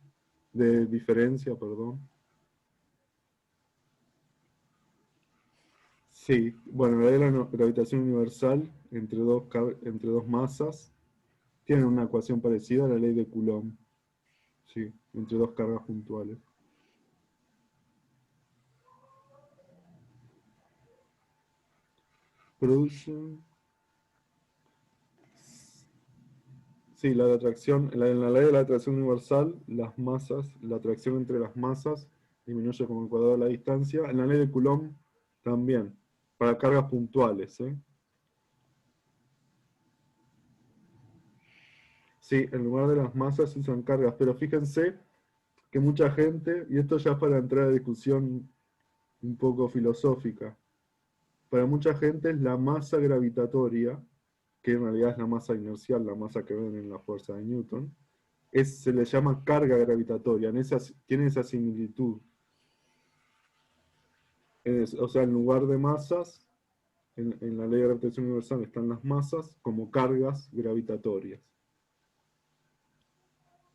de diferencia, perdón? Sí, bueno, la ley de la gravitación universal entre dos masas tienen una ecuación parecida a la ley de Coulomb, sí, entre dos cargas puntuales. Producen. Sí, la de atracción, en la ley de la atracción universal, las masas, la atracción entre las masas disminuye con el cuadrado de la distancia. En la ley de Coulomb también, para cargas puntuales, ¿eh? Sí, en lugar de las masas se usan cargas, pero fíjense que mucha gente, y esto ya es para entrar a discusión un poco filosófica, para mucha gente es la masa gravitatoria, que en realidad es la masa inercial, la masa que ven en la fuerza de Newton, se le llama carga gravitatoria, tiene esa similitud. O sea, en lugar de masas, en la ley de gravitación universal están las masas como cargas gravitatorias.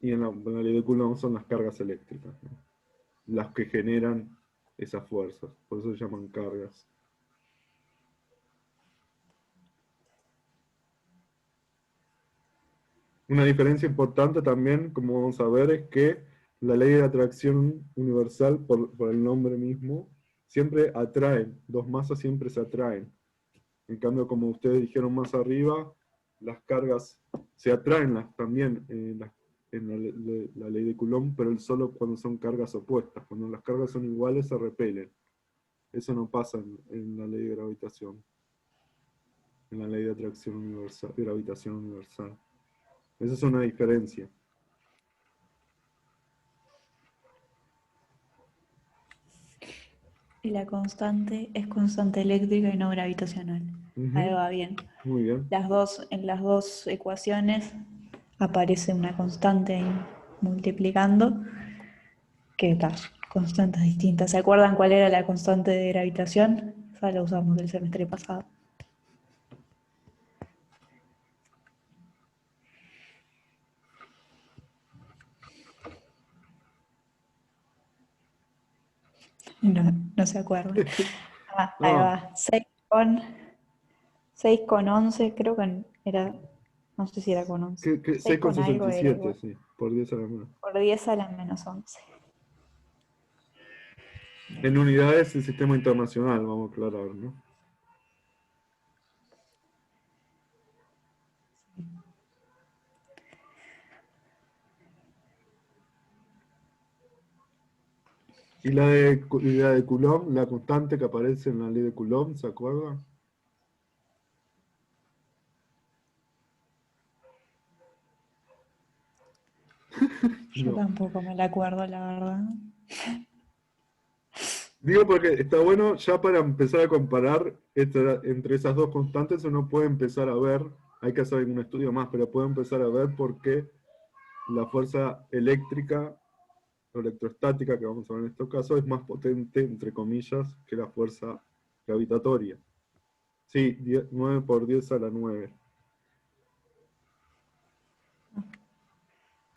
Y en la ley de Coulomb son las cargas eléctricas, ¿no? Las que generan esas fuerzas, por eso se llaman cargas. Una diferencia importante también, como vamos a ver, es que la ley de atracción universal, por el nombre mismo, siempre atraen, dos masas siempre se atraen. En cambio, como ustedes dijeron más arriba, las cargas se atraen también en la ley de Coulomb, pero solo cuando son cargas opuestas. Cuando las cargas son iguales, se repelen. Eso no pasa en la ley de gravitación, en la ley de atracción universal, gravitación universal. Esa es una diferencia. Y la constante es constante eléctrica y no gravitacional. Ahí Ujú, va bien. muy bien. En las dos ecuaciones aparece una constante ahí multiplicando, que está, constantes distintas. ¿Se acuerdan cuál era la constante de gravitación? Esa la usamos el semestre pasado. No se acuerdan. Ah, ahí Ah, va. 6 con 11, creo que era No sé si era con 11. 6 6 con con algo era 67, igual. sí, por 10 a la menos. Por 10 a la menos 11. En unidades del sistema internacional, vamos a aclarar, ¿no? Y la de Coulomb, la constante que aparece en la ley de Coulomb, ¿se acuerdan? Yo No. tampoco me la acuerdo, la verdad. Digo porque está bueno ya para empezar a comparar entre esas dos constantes, uno puede empezar a ver, hay que hacer algún estudio más, pero puede empezar a ver por qué la fuerza eléctrica o electrostática, que vamos a ver en estos casos, es más potente, entre comillas, que la fuerza gravitatoria. Sí, 9 por 10 a la 9.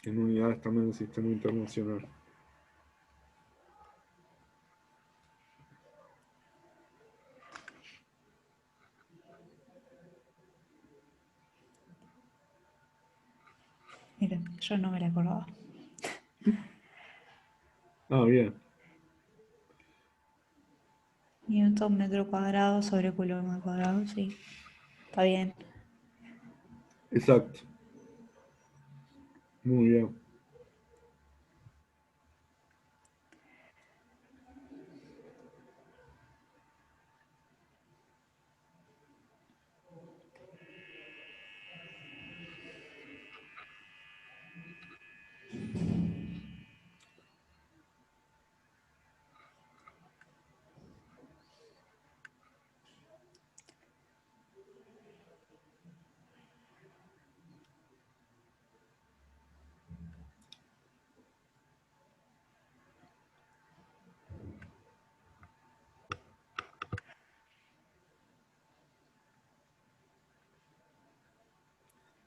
En unidades también del sistema internacional. Mira, yo no me la acordaba. Ah, bien. Newton metro cuadrado sobre coulomb al cuadrado, sí. Está bien. Exacto. Muy bien.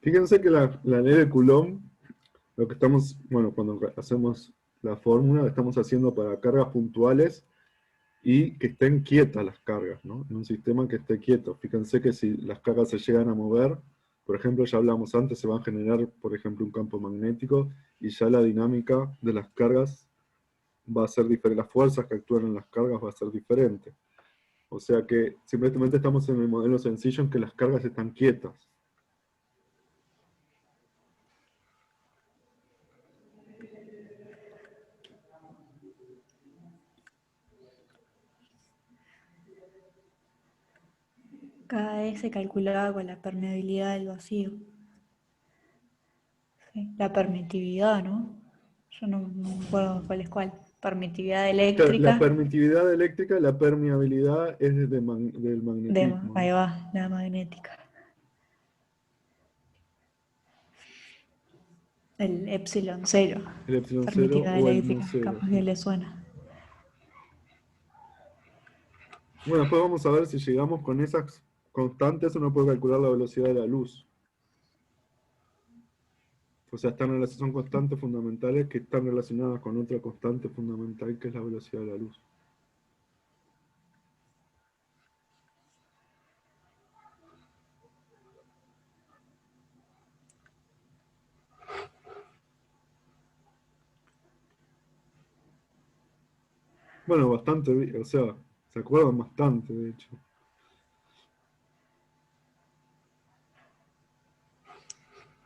Fíjense que la ley de Coulomb, lo que estamos, bueno, cuando hacemos la fórmula, la estamos haciendo para cargas puntuales y que estén quietas las cargas, ¿no? En un sistema que esté quieto. Fíjense que si las cargas se llegan a mover, por ejemplo, ya hablamos antes, se va a generar, por ejemplo, un campo magnético y ya la dinámica de las cargas va a ser diferente, las fuerzas que actúan en las cargas va a ser diferente. O sea que simplemente estamos en el modelo sencillo en que las cargas están quietas. Cada vez se calculaba con la permeabilidad del vacío. Sí. La permitividad, ¿no? Yo no me acuerdo cuál es cuál. Permitividad La eléctrica. permitividad eléctrica, la permeabilidad es del magnetismo, Ahí ¿no? va, la magnética. El epsilon cero. El epsilon cero Permitividad o el nu eléctrica, cero, capaz que sí. le suena. Bueno, después vamos a ver si llegamos con esas constantes, uno puede calcular la velocidad de la luz. O sea, son constantes fundamentales que están relacionadas con otra constante fundamental que es la velocidad de la luz. Bueno, bastante, o sea, se acuerdan bastante, de hecho.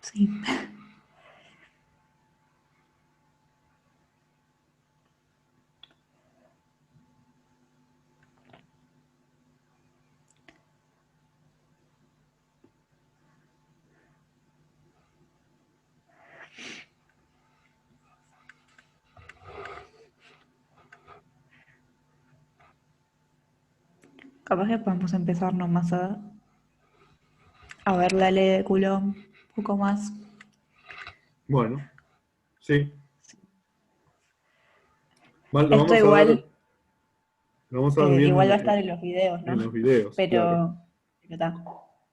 Sí. Capaz que podemos empezar nomás a ver la ley de Coulomb un poco más. Bueno, sí. Lo Esto vamos a ver, igual, lo vamos a ver bien igual va a estar en los videos, ¿no? en los videos, claro. Pero está.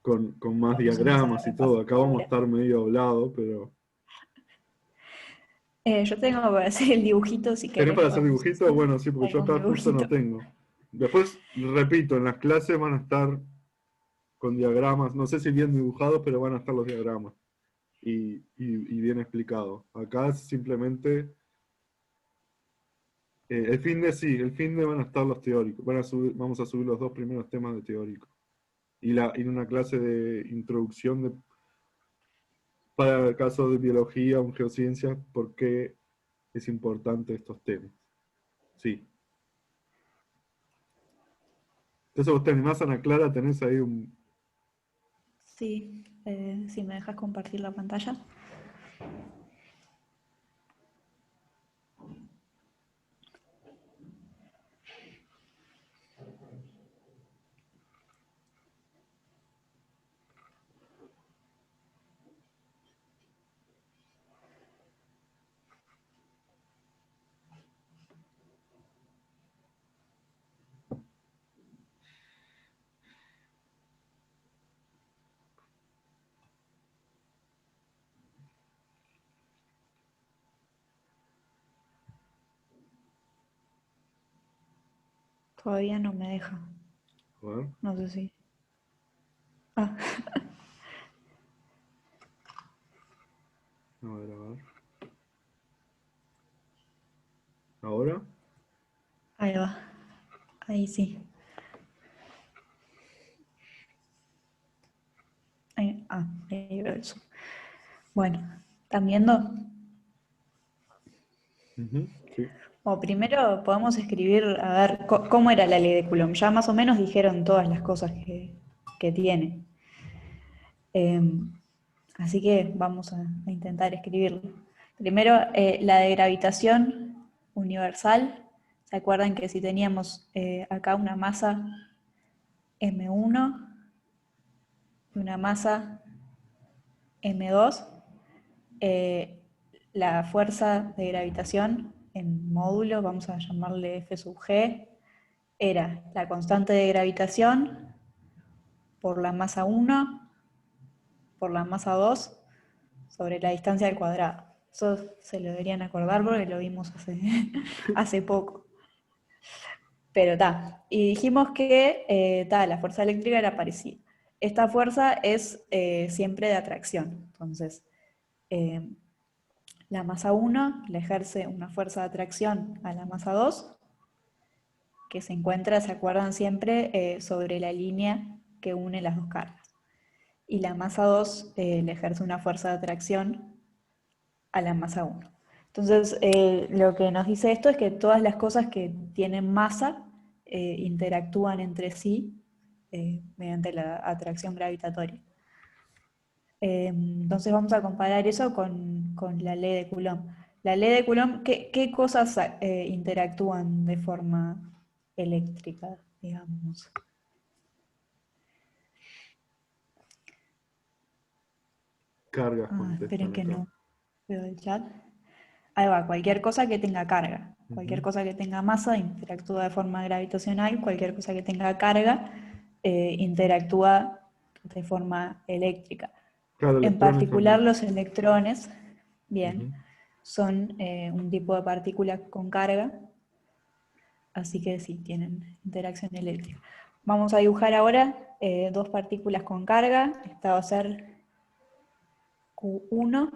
Con más Podemos empezar a diagramas y todo. repasar Acá vamos a ahora. estar medio hablado, pero... Yo tengo para hacer el dibujito, si ¿Tenés querés para hacer podemos dibujitos? hacer Bueno, sí, porque yo algún acá justo no dibujito. tengo. Después, repito, en las clases van a estar con diagramas. No sé si bien dibujados, pero van a estar los diagramas. y bien explicado. Acá simplemente, el fin de sí, el fin de van a estar los teóricos. Vamos a subir los 2 primeros temas de teórico. Y una clase de introducción para el caso de biología o geociencias, por qué es importante estos temas. Sí. Entonces vos te animás, Ana Clara, tenés ahí un... Sí, si me dejas compartir la pantalla. Todavía no me deja. A ver, No sé si. Ah, a ver, a ver. ¿Ahora? ahí va. Ahí sí. Ahí veo eso. Bueno, ¿están viendo? Ujú, sí. Bueno, primero podemos escribir, a ver, cómo era la ley de Coulomb. Ya más o menos dijeron todas las cosas que tiene. Así que vamos a intentar escribirlo. Primero, la de gravitación universal. ¿Se acuerdan que si teníamos acá una masa M1 y una masa M2, eh, la fuerza de gravitación en módulo, vamos a llamarle F sub G, era la constante de gravitación por la masa 1 por la masa 2 sobre la distancia al cuadrado. Eso se lo deberían acordar porque lo vimos hace poco. Pero está. Y dijimos que la fuerza eléctrica era parecida. Esta fuerza es siempre de atracción. Entonces, eh, la masa 1 le ejerce una fuerza de atracción a la masa 2, que se encuentra, ¿se acuerdan siempre? Sobre la línea que une las dos cargas. Y la masa 2 le ejerce una fuerza de atracción a la masa 1. Entonces, lo que nos dice esto es que todas las cosas que tienen masa interactúan entre sí mediante la atracción gravitatoria. Entonces vamos a comparar eso con la ley de Coulomb. La ley de Coulomb, ¿qué cosas interactúan de forma eléctrica, digamos? Cargas Esperen contestan que acá. no veo el chat. Ahí va, cualquier cosa que tenga carga. Cualquier Ujú. cosa que tenga masa interactúa de forma gravitacional, cualquier cosa que tenga carga interactúa de forma eléctrica. Claro, En electrones particular también. los electrones, Ujú. bien, son un tipo de partícula con carga, así que sí, tienen interacción eléctrica. Vamos a dibujar ahora 2 partículas con carga. Esta va a ser Q1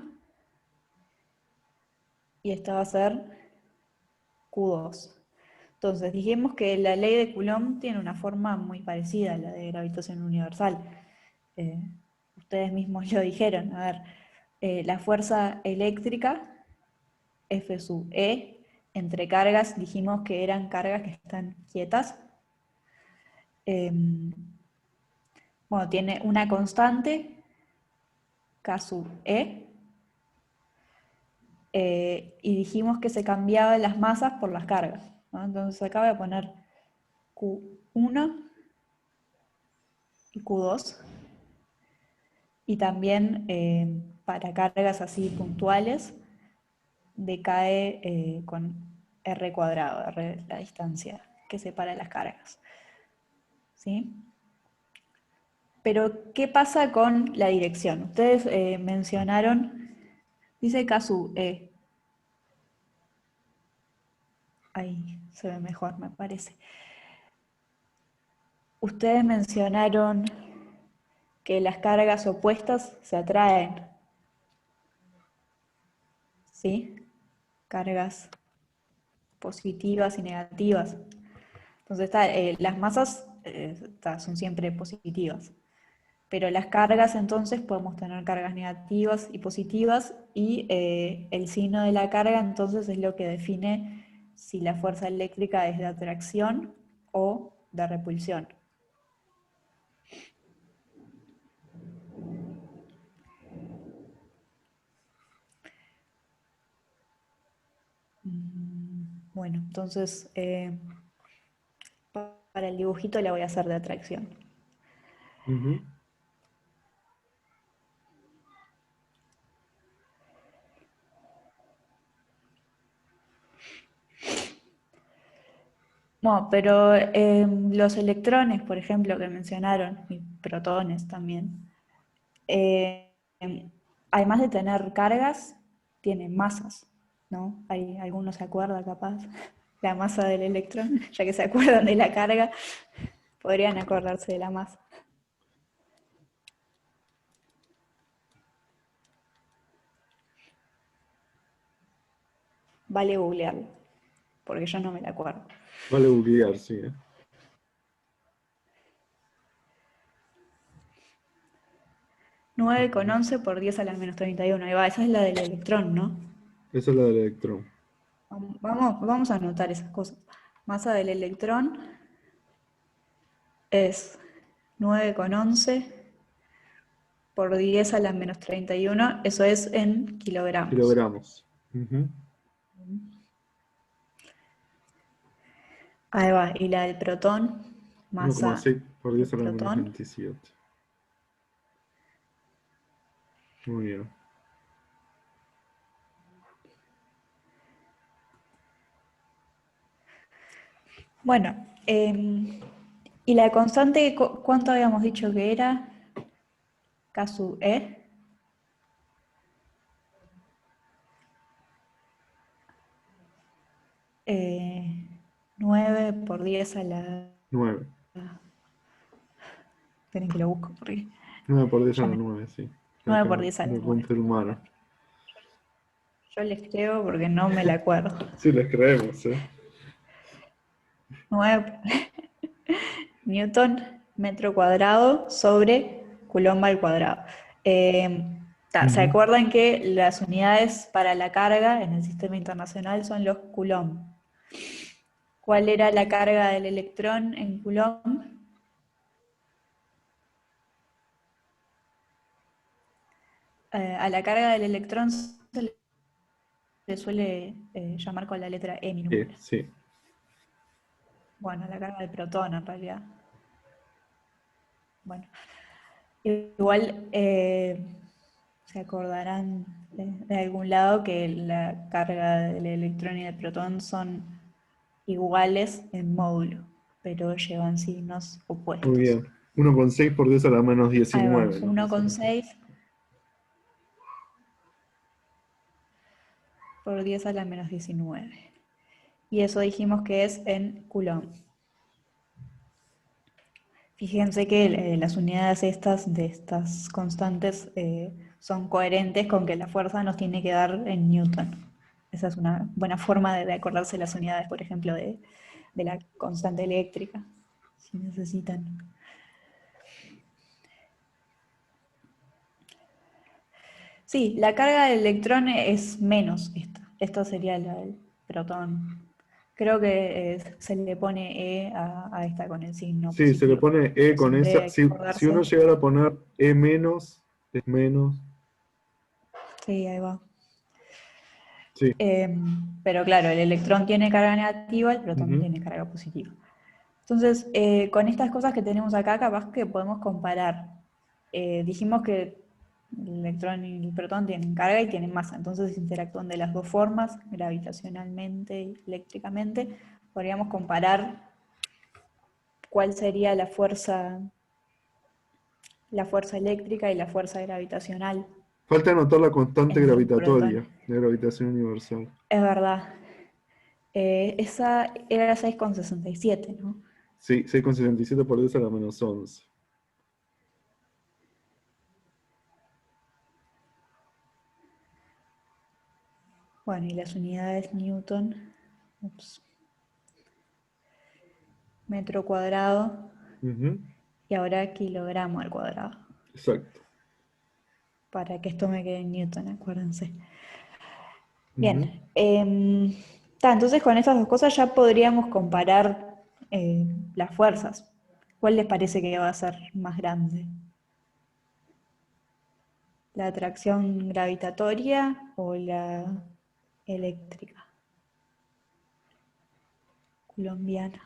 y esta va a ser Q2. Entonces, dijimos que la ley de Coulomb tiene una forma muy parecida a la de gravitación universal. Eh, Ustedes mismos lo dijeron. A ver, la fuerza eléctrica, F sub E, entre cargas, dijimos que eran cargas que están quietas. Bueno, tiene una constante, K sub E, y dijimos que se cambiaban las masas por las cargas, ¿no? Entonces acá voy a poner Q1 y Q2, y también para cargas así puntuales decae con R cuadrado, R la distancia que separa las cargas. ¿Sí? Pero, ¿qué pasa con la dirección? Ustedes mencionaron, dice Kazu, ahí se ve mejor, me parece. Ustedes mencionaron que las cargas opuestas se atraen. ¿sí? Cargas positivas y negativas. Entonces las masas son siempre positivas, pero las cargas entonces podemos tener cargas negativas y positivas y el signo de la carga entonces es lo que define si la fuerza eléctrica es de atracción o de repulsión. Bueno, entonces para el dibujito la voy a hacer de atracción. Ujú. Bueno, pero los electrones, por ejemplo, que mencionaron, y protones también, eh, además de tener cargas, tienen masas, ¿no? Hay, alguno se acuerda capaz, la masa del electrón, ya que se acuerdan de la carga, podrían acordarse de la masa. Vale googlearlo, porque yo no me la acuerdo. Vale googlear, sí. 9,11 por 10 a la menos 31. Ahí va, esa es la del electrón, ¿no? Esa es la del electrón. Vamos a anotar esas cosas. Masa del electrón es 9,11 por 10 a la menos 31. Eso es en kilogramos. Kilogramos. Ujú. Ahí va, y la del protón, masa 1,6 por 10 a del la menos protón, 27. Muy bien. bueno, y la constante, ¿cuánto habíamos dicho que era? K sub E. 9 por 10 a la... 9. Esperen que lo busco, porque 9 por 10 a ya la me... 9, sí. 9 Acá por 10 a la lo 9. confirmaron. Yo les creo porque no me la acuerdo. Sí, les creemos, ¿eh? 9 Newton metro cuadrado sobre Coulomb al cuadrado. ¿Se Ujú. acuerdan que las unidades para la carga en el sistema internacional son los Coulomb? ¿Cuál era la carga del electrón en Coulomb? A la carga del electrón se le suele llamar con la letra E minúscula. Sí. Bueno, la carga del protón en realidad. Bueno, igual se acordarán de algún lado que la carga del electrón y del protón son iguales en módulo, pero llevan signos opuestos. Muy bien. 1,6 por 10 a la menos Ahí va, 19. Nos dicen acá. 1,6 por 10 a la menos 19. Y eso dijimos que es en Coulomb. Fíjense que las unidades estas de estas constantes son coherentes con que la fuerza nos tiene que dar en Newton. Esa es una buena forma de acordarse las unidades, por ejemplo, de la constante eléctrica, si necesitan. Sí, la carga del electrón es menos esta. Esta sería la del protón. Creo que se le pone E a esta con el signo Sí, se le positivo. pone E Pero con siempre esa. hay que Si uno acordarse. llegara a poner E menos, es menos. Sí, ahí va. Sí. Pero claro, el electrón tiene carga negativa, el protón Ujú. tiene carga positiva. Entonces, con estas cosas que tenemos acá, capaz que podemos comparar. Dijimos que el electrón y el protón tienen carga y tienen masa, entonces interactúan de las dos formas, gravitacionalmente y eléctricamente. Podríamos comparar cuál sería la fuerza eléctrica y la fuerza gravitacional Falta anotar la constante en los protones. gravitatoria de gravitación universal. Es verdad. Esa era 6,67, ¿no? Sí, 6,67 por 10 a la menos 11. Bueno, y las unidades Newton, ups, metro cuadrado, Ujú, y ahora kilogramo al cuadrado, exacto. para que esto me quede en Newton, acuérdense. Ujú. Bien, entonces con estas dos cosas ya podríamos comparar las fuerzas. ¿Cuál les parece que va a ser más grande? ¿La atracción gravitatoria o la eléctrica colombiana?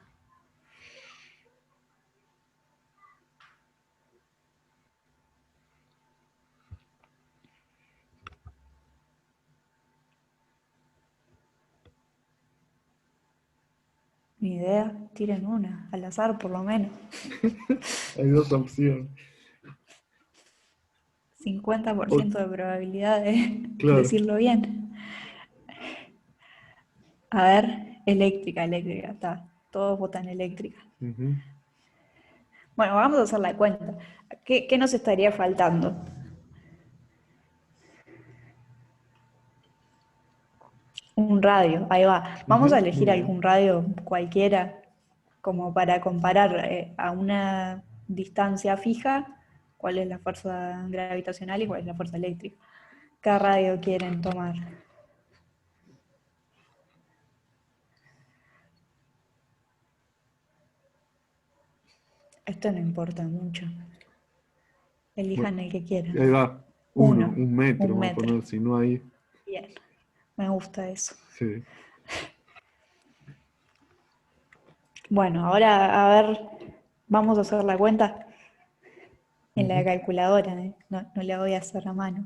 Ni idea, tiren una, al azar por lo menos. Hay dos opciones. 50% de probabilidad de Claro. decirlo bien. A ver, eléctrica, está. Todos votan eléctrica. Ujú. Bueno, vamos a hacer la cuenta. ¿Qué nos estaría faltando? Un radio, ahí va. Vamos a Ujú, elegir muy bien. algún radio cualquiera como para comparar a una distancia fija cuál es la fuerza gravitacional y cuál es la fuerza eléctrica. ¿Qué radio quieren tomar? Esto no importa mucho. Bueno, Elijan el que ahí quieran. va. Uno, Uno, un metro, un vamos a metro. poner, si no hay. Bien, me gusta eso. Sí. Bueno, ahora a ver, vamos a hacer la cuenta en la Ujú. calculadora, ¿eh? No la voy a hacer a mano.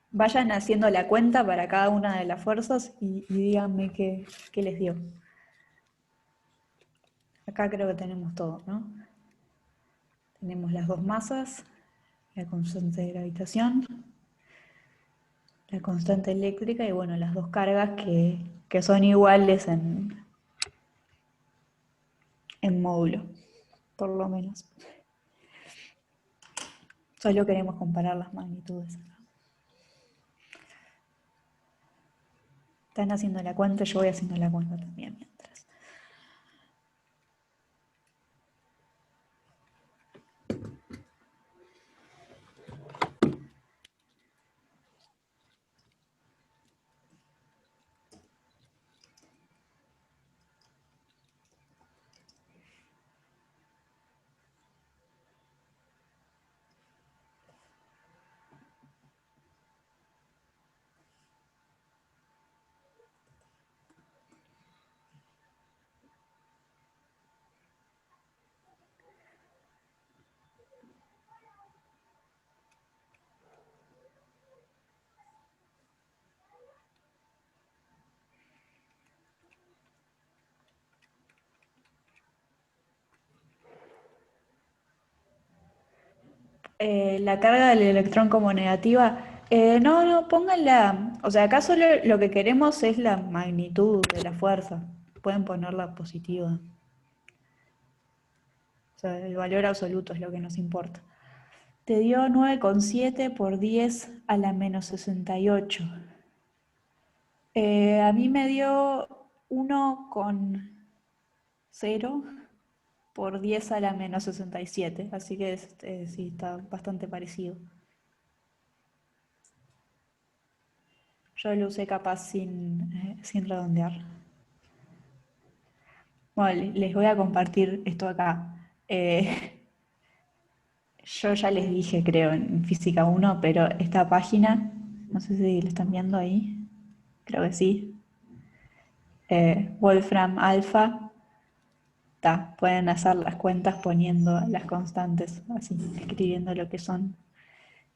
Vayan haciendo la cuenta para cada una de las fuerzas y díganme qué les dio. Acá creo que tenemos todo, ¿no? Tenemos las dos masas, la constante de gravitación, la constante eléctrica y bueno, las dos cargas que son iguales en módulo, por lo menos. Solo queremos comparar las magnitudes. Están haciendo la cuenta, yo voy haciendo la cuenta también mientras. La carga del electrón como negativa, no, pónganla, o sea, acá solo lo que queremos es la magnitud de la fuerza. Pueden ponerla positiva. O sea, el valor absoluto es lo que nos importa. Te dio 9,7 por 10 a la menos 68. A mí me dio 1,0 por 10 a la menos 67, así que sí, está bastante parecido. Yo lo usé capaz sin redondear. Bueno, les voy a compartir esto acá. Yo ya les dije, creo, en Física 1, pero esta página, no sé si la están viendo ahí, creo que sí. Wolfram Alpha, pueden hacer las cuentas poniendo las constantes, así, escribiendo lo que son.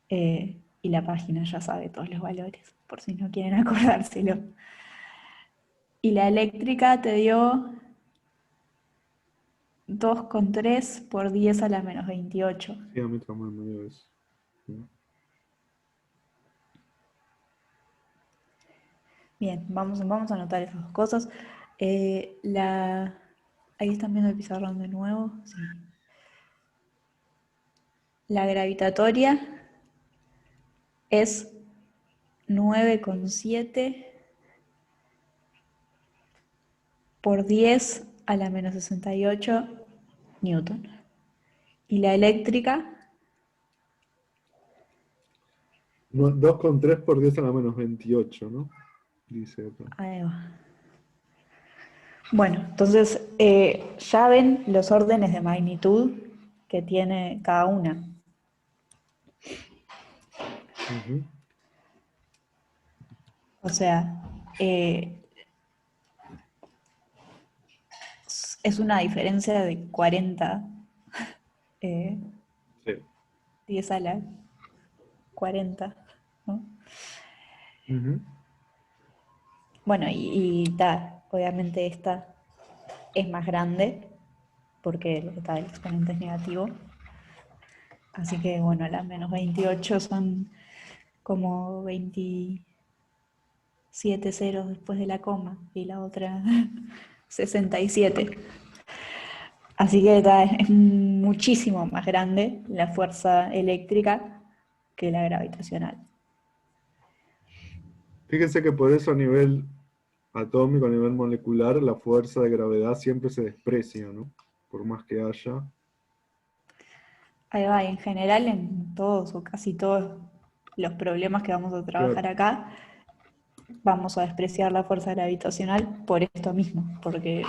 Y la página ya sabe todos los valores, por si no quieren acordárselo. Y la eléctrica te dio 2,3 por 10 a la menos 28. Sí, a mí también me dio eso. Sí. Bien, vamos a anotar esas dos cosas. Ahí están viendo el pizarrón de nuevo. Sí. La gravitatoria es 9,7 por 10 a la menos 68 newton. Y la eléctrica, 2,3 por 10 a la menos 28, ¿no? Dice acá. ahí va. Bueno, entonces ya ven los órdenes de magnitud que tiene cada una. Ujú. O sea, es una diferencia de 40, eh, Sí. 10 a la 40, ¿no? Ujú. Bueno, obviamente esta es más grande porque el exponente es negativo. Así que bueno, la menos 28 son como 27 ceros después de la coma y la otra 67. Así que es muchísimo más grande la fuerza eléctrica que la gravitacional. Fíjense que por eso a nivel atómico, a nivel molecular, la fuerza de gravedad siempre se desprecia, ¿no? Por más que haya. Ahí va, y en general en todos o casi todos los problemas que vamos a trabajar Claro, acá, vamos a despreciar la fuerza gravitacional por esto mismo, porque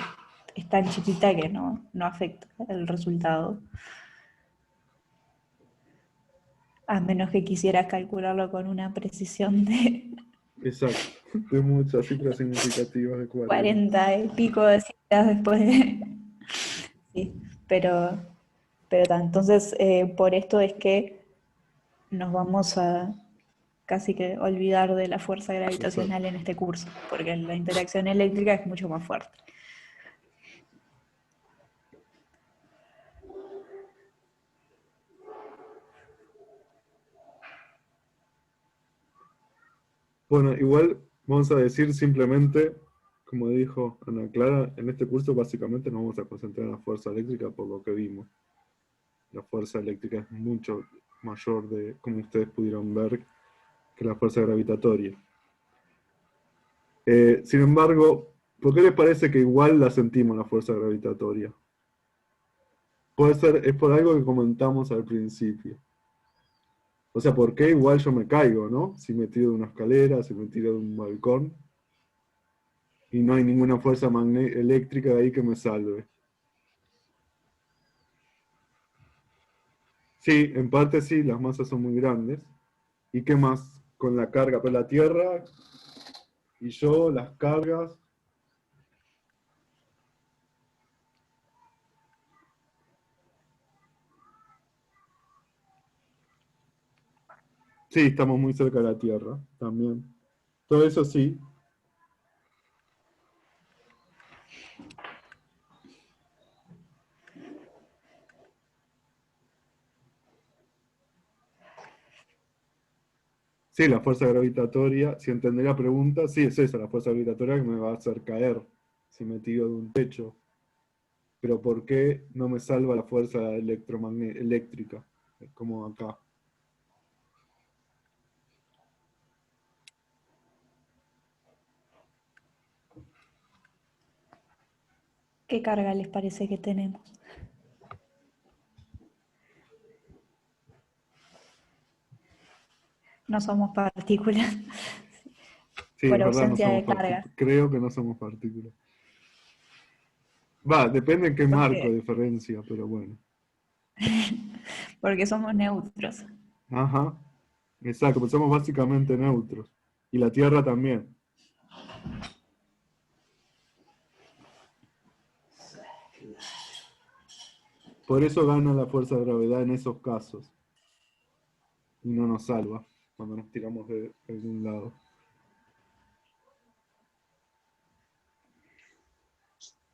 es tan chiquita que no afecta el resultado. A menos que quisieras calcularlo con una precisión de exacto. De muchas cifras significativas de 40. 40 y pico de cifras después de... Sí, pero entonces por esto es que nos vamos a casi que olvidar de la fuerza Exacto. gravitacional en este curso, porque la interacción eléctrica es mucho más fuerte. Bueno, igual vamos a decir simplemente, como dijo Ana Clara, en este curso básicamente nos vamos a concentrar en la fuerza eléctrica por lo que vimos. La fuerza eléctrica es mucho mayor de, como ustedes pudieron ver, que la fuerza gravitatoria. Sin embargo, ¿por qué les parece que igual la sentimos la fuerza gravitatoria? Puede ser, es por algo que comentamos al principio. O sea, ¿por qué igual yo me caigo, no? Si me tiro de una escalera, si me tiro de un balcón, y no hay ninguna fuerza eléctrica ahí que me salve. Sí, en parte sí, las masas son muy grandes. ¿Y qué más? Con la carga, pero la Tierra y yo, las cargas. Sí, estamos muy cerca de la Tierra también. Todo eso sí. Sí, la fuerza gravitatoria, si entendé la pregunta, sí es esa, la fuerza gravitatoria que me va a hacer caer si me tiro de un techo. Pero ¿por qué no me salva la fuerza eléctrica? Como acá. ¿Qué carga les parece que tenemos? No somos partículas Sí, por es verdad, no ausencia somos de carga. partículas. Creo que no somos partículas. Va, depende en qué marco Porque, diferencia, pero bueno. porque somos neutros. Ajá, exacto, pues somos básicamente neutros. Y la Tierra también. Por eso gana la fuerza de gravedad en esos casos. Y no nos salva cuando nos tiramos de algún lado.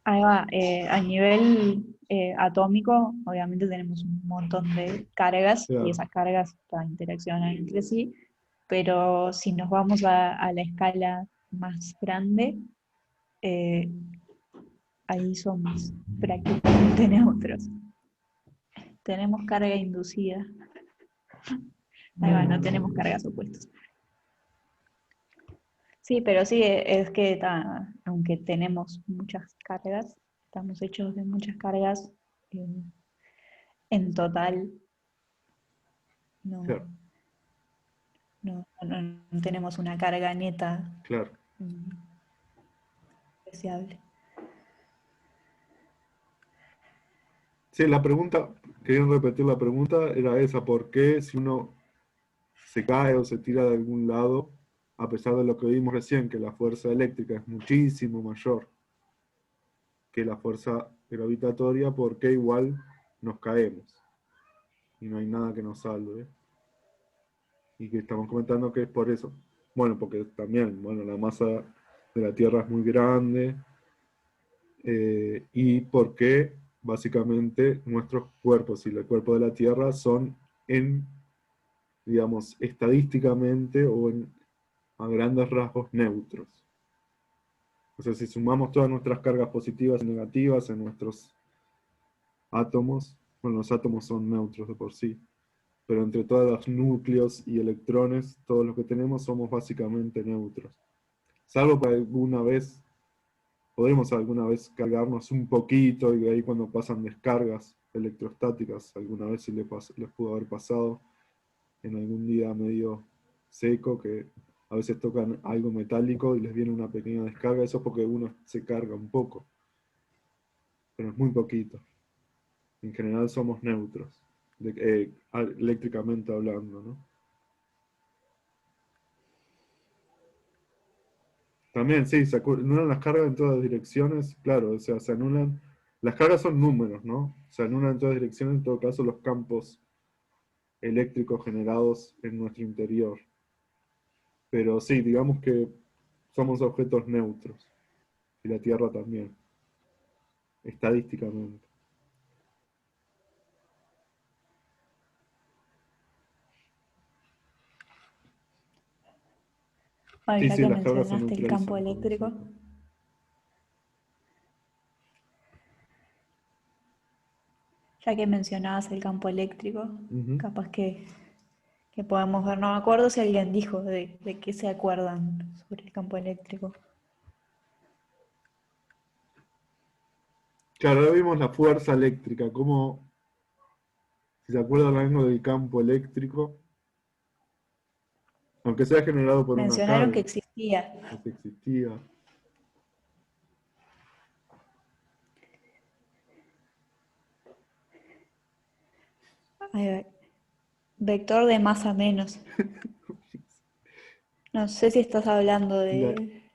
Ahí va, a nivel atómico, obviamente tenemos un montón de cargas y Claro. esas cargas interaccionan entre sí, pero si nos vamos a la escala más grande, eh, ahí somos prácticamente neutros. Tenemos carga inducida, ahí va, no tenemos cargas opuestas. Sí, pero sí, es que aunque tenemos muchas cargas, estamos hechos de muchas cargas, eh, en total no, Claro, no tenemos una carga neta claro. mm, deseable. Sí, la pregunta, quería repetir la pregunta, era esa, ¿por qué si uno se cae o se tira de algún lado, a pesar de lo que vimos recién, que la fuerza eléctrica es muchísimo mayor que la fuerza gravitatoria, por qué igual nos caemos y no hay nada que nos salve? Y que estamos comentando que es por eso. Bueno, porque también, bueno, la masa de la Tierra es muy grande, y porque básicamente nuestros cuerpos y el cuerpo de la Tierra son en, digamos, estadísticamente o a grandes rasgos neutros. O sea, si sumamos todas nuestras cargas positivas y negativas en nuestros átomos, bueno, los átomos son neutros de por sí, pero entre todos los núcleos y electrones, todos los que tenemos somos básicamente neutros. Salvo que alguna vez, podremos alguna vez cargarnos un poquito y ahí cuando pasan descargas electrostáticas, alguna vez sí les pudo haber pasado en algún día medio seco que a veces tocan algo metálico y les viene una pequeña descarga, eso es porque uno se carga un poco, pero es muy poquito. En general somos neutros, eléctricamente hablando, ¿no? También, sí, se anulan las cargas en todas direcciones, claro, o sea, se anulan, las cargas son números, ¿no? Se anulan en todas direcciones, en todo caso, los campos eléctricos generados en nuestro interior. Pero sí, digamos que somos objetos neutros, y la Tierra también, estadísticamente. Bueno, Sí, ya sí, que las cargas son mencionaste el neutrales campo en eléctrico, información. ya que mencionabas el campo eléctrico, Ujú. capaz que podemos ver, no me acuerdo si alguien dijo de qué se acuerdan sobre el campo eléctrico. Claro, ahora vimos la fuerza eléctrica, como, si se acuerdan algo del campo eléctrico, aunque sea generado por una Mencionaron que carga, existía. o que existía. eh, Vector de más a menos. No sé si estás hablando Y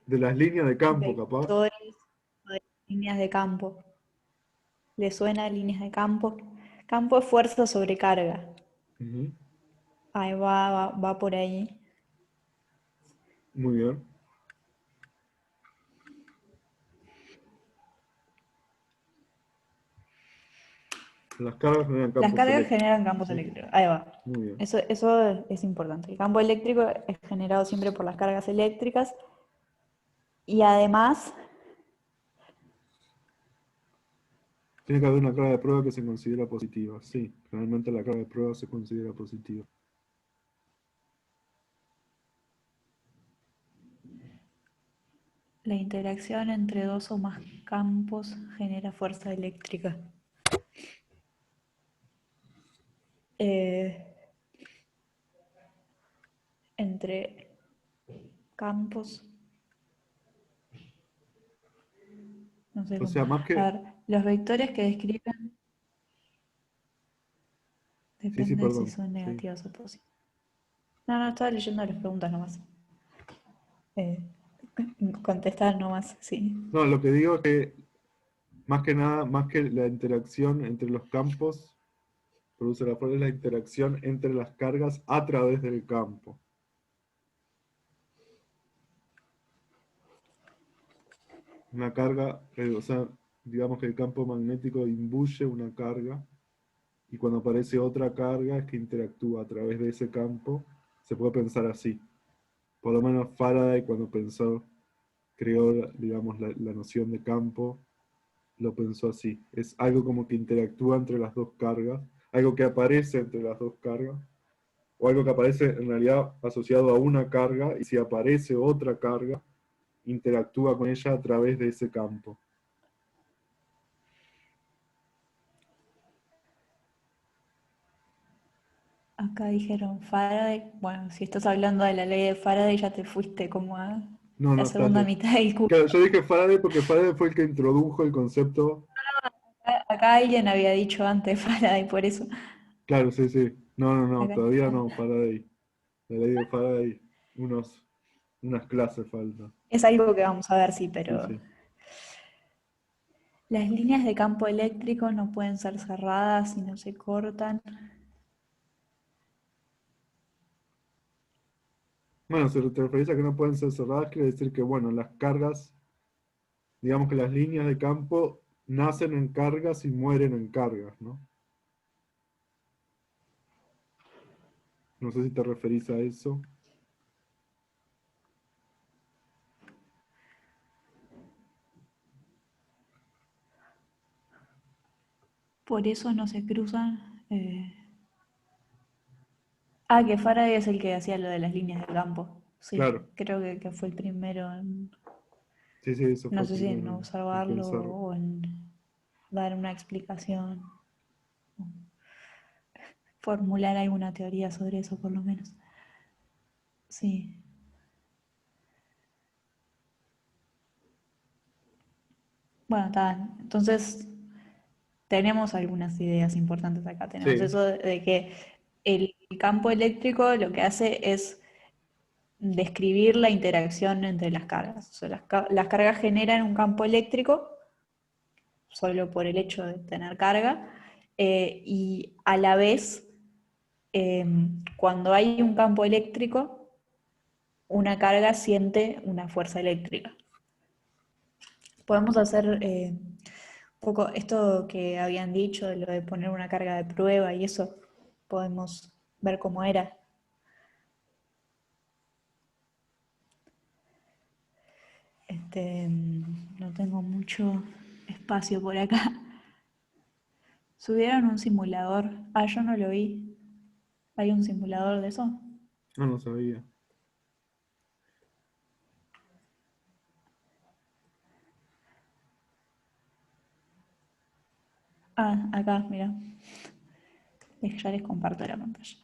de las líneas de campo, capaz. vectores o de líneas de campo. ¿Le suena líneas de campo? Campo es fuerza sobre carga. Ujú. Ahí va por ahí. Muy bien. Las cargas generan Las campos cargas eléctricos. generan campos ¿Sí? eléctricos. Ahí va. Muy bien. Eso es importante. El campo eléctrico es generado siempre por las cargas eléctricas y además, Tiene que haber una carga de prueba que se considera positiva. Sí, generalmente la carga de prueba se considera positiva. la interacción entre dos o más campos genera fuerza eléctrica. Eh, Entre campos, no sé O cómo. sea, más A que... ver, los vectores que describen Sí, sí, depende si perdón. son Sí. negativos o positivos. No, estaba leyendo las preguntas nomás. Eh, Contestar nomás, sí. No, lo que digo es que más que nada, más que la interacción entre los campos, produce la fuerza, es la interacción entre las cargas a través del campo. Una carga, o sea, digamos que el campo magnético imbuye una carga y cuando aparece otra carga es que interactúa a través de ese campo. Se puede pensar así. Por lo menos Faraday cuando pensó, creó, digamos, la noción de campo, lo pensó así. Es algo como que interactúa entre las dos cargas, algo que aparece entre las dos cargas, o algo que aparece en realidad asociado a una carga, y si aparece otra carga, interactúa con ella a través de ese campo. Acá dijeron Faraday. Bueno, si estás hablando de la ley de Faraday, ya te fuiste como a No, la no, está segunda bien. mitad del curso. Claro, yo dije Faraday porque Faraday fue el que introdujo el concepto. Acá alguien había dicho antes Faraday, por eso. Claro, sí, sí. No, no, no, Acá todavía está. no, Faraday. La ley de Faraday, unas clases faltan. Es algo que vamos a ver, sí, Sí, pero sí. las líneas de campo eléctrico no pueden ser cerradas si no se cortan. Bueno, si te referís a que no pueden ser cerradas, quiere decir que, bueno, las cargas, digamos que las líneas de campo nacen en cargas y mueren en cargas, ¿no? No sé si te referís a eso. Por eso no se cruzan. Que Faraday es el que hacía lo de las líneas de campo. Sí, Claro, creo que fue el primero en, sí, sí, eso no fue sé si en primero en observarlo pensarlo. o en dar una explicación, formular alguna teoría sobre eso por lo menos. Sí. Bueno, está. Entonces tenemos algunas ideas importantes acá. Tenemos Sí, eso de que el campo eléctrico lo que hace es describir la interacción entre las cargas. O sea, las cargas generan un campo eléctrico solo por el hecho de tener carga, y a la vez, eh, cuando hay un campo eléctrico, una carga siente una fuerza eléctrica. Podemos hacer un poco esto que habían dicho, de lo de poner una carga de prueba y eso, podemos ver cómo era. No tengo mucho espacio por acá. Subieron un simulador. Yo no lo vi. ¿Hay un simulador de eso? no, no sabía. Acá, mira. Ya les comparto la pantalla.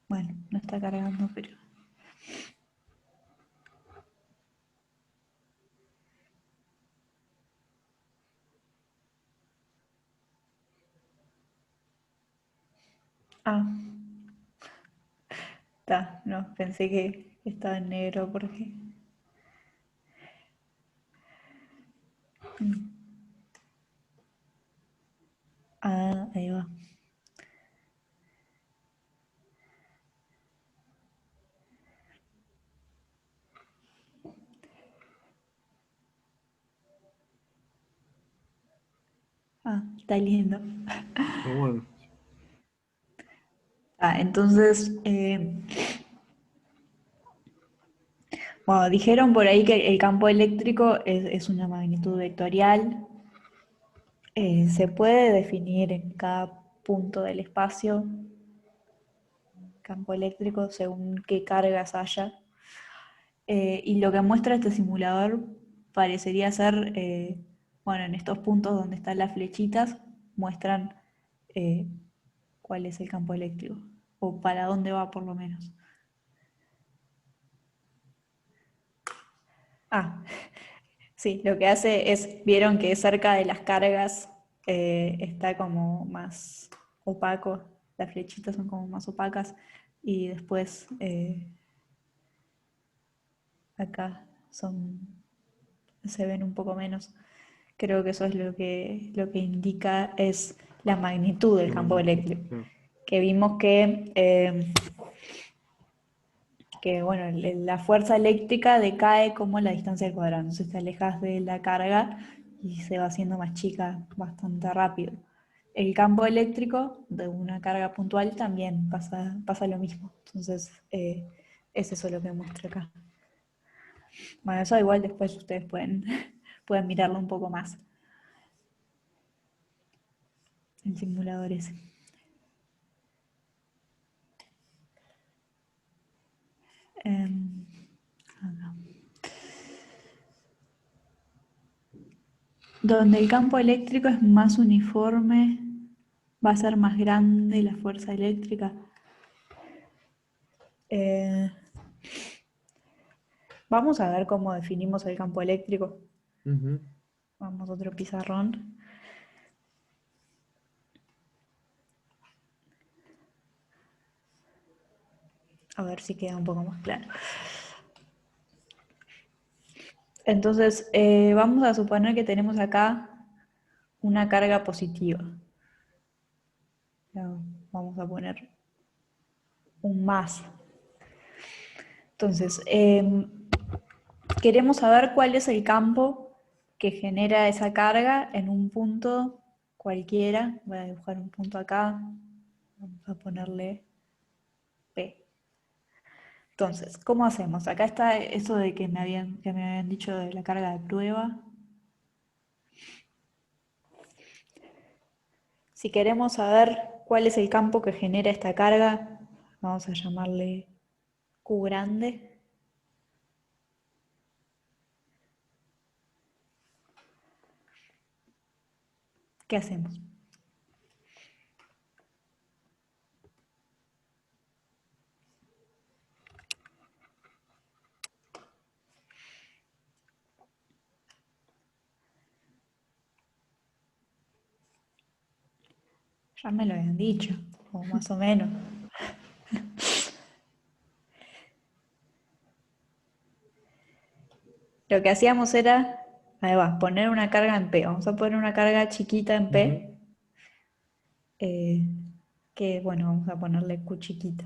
Bueno, no está cargando, pero... Ah, está. No, pensé que estaba en negro porque... Ahí va. Está lindo. Está bueno. Entonces, bueno, dijeron por ahí que el campo eléctrico es una magnitud vectorial. Se puede definir en cada punto del espacio campo eléctrico según qué cargas haya. Y lo que muestra este simulador parecería ser, bueno, en estos puntos donde están las flechitas, muestran eh, cuál es el campo eléctrico, o para dónde va por lo menos. Ah, sí, lo que hace es, vieron que cerca de las cargas está como más opaco, las flechitas son como más opacas, y después acá se ven un poco menos. Creo que eso es lo que indica es la magnitud del La campo magnitud, eléctrico. claro. Que vimos que bueno, la fuerza eléctrica decae como la distancia al cuadrado. Entonces te alejas de la carga y se va haciendo más chica bastante rápido. El campo eléctrico de una carga puntual también pasa lo mismo. Entonces es eso lo que muestra acá. Bueno, eso igual después ustedes pueden mirarlo un poco más. el simulador ese. Acá. Donde el campo eléctrico es más uniforme, va a ser más grande la fuerza eléctrica. Vamos a ver cómo definimos el campo eléctrico. Vamos a otro pizarrón. A ver si queda un poco más claro. Entonces, vamos a suponer que tenemos acá una carga positiva. Vamos a poner un más. Entonces, queremos saber cuál es el campo que genera esa carga en un punto cualquiera. Voy a dibujar un punto acá. Vamos a ponerle P. Entonces, ¿cómo hacemos? Acá está eso de que me habían dicho de la carga de prueba. Si queremos saber cuál es el campo que genera esta carga, vamos a llamarle Q grande. ¿Qué hacemos? Ya me lo habían dicho, o más o menos. Lo que hacíamos era, ahí va, poner una carga en P. Vamos a poner una carga chiquita en P, que bueno, vamos a ponerle Q chiquita.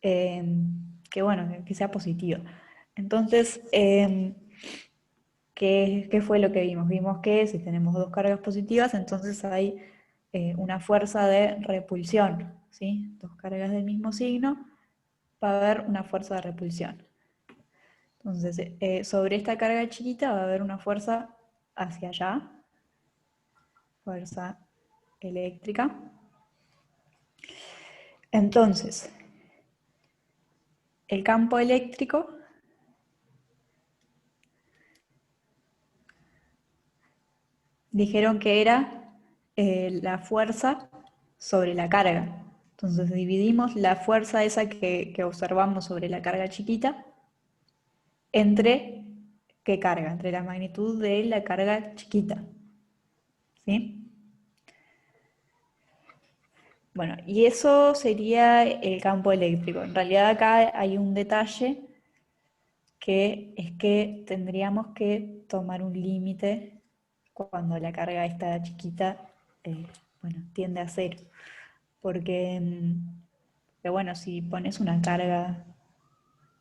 Que bueno, que sea positiva. Entonces, ¿qué fue lo que vimos? Vimos que si tenemos dos cargas positivas, entonces hay una fuerza de repulsión, ¿sí? Dos cargas del mismo signo, va a haber una fuerza de repulsión. Entonces, sobre esta carga chiquita va a haber una fuerza hacia allá, fuerza eléctrica. Entonces, el campo eléctrico dijeron que era la fuerza sobre la carga. Entonces dividimos la fuerza esa que observamos sobre la carga chiquita entre ¿qué carga? Entre la magnitud de la carga chiquita. ¿Sí? Bueno, y eso sería el campo eléctrico. En realidad acá hay un detalle que es que tendríamos que tomar un límite cuando la carga está chiquita, bueno, tiende a cero. Porque, pero bueno, si pones una carga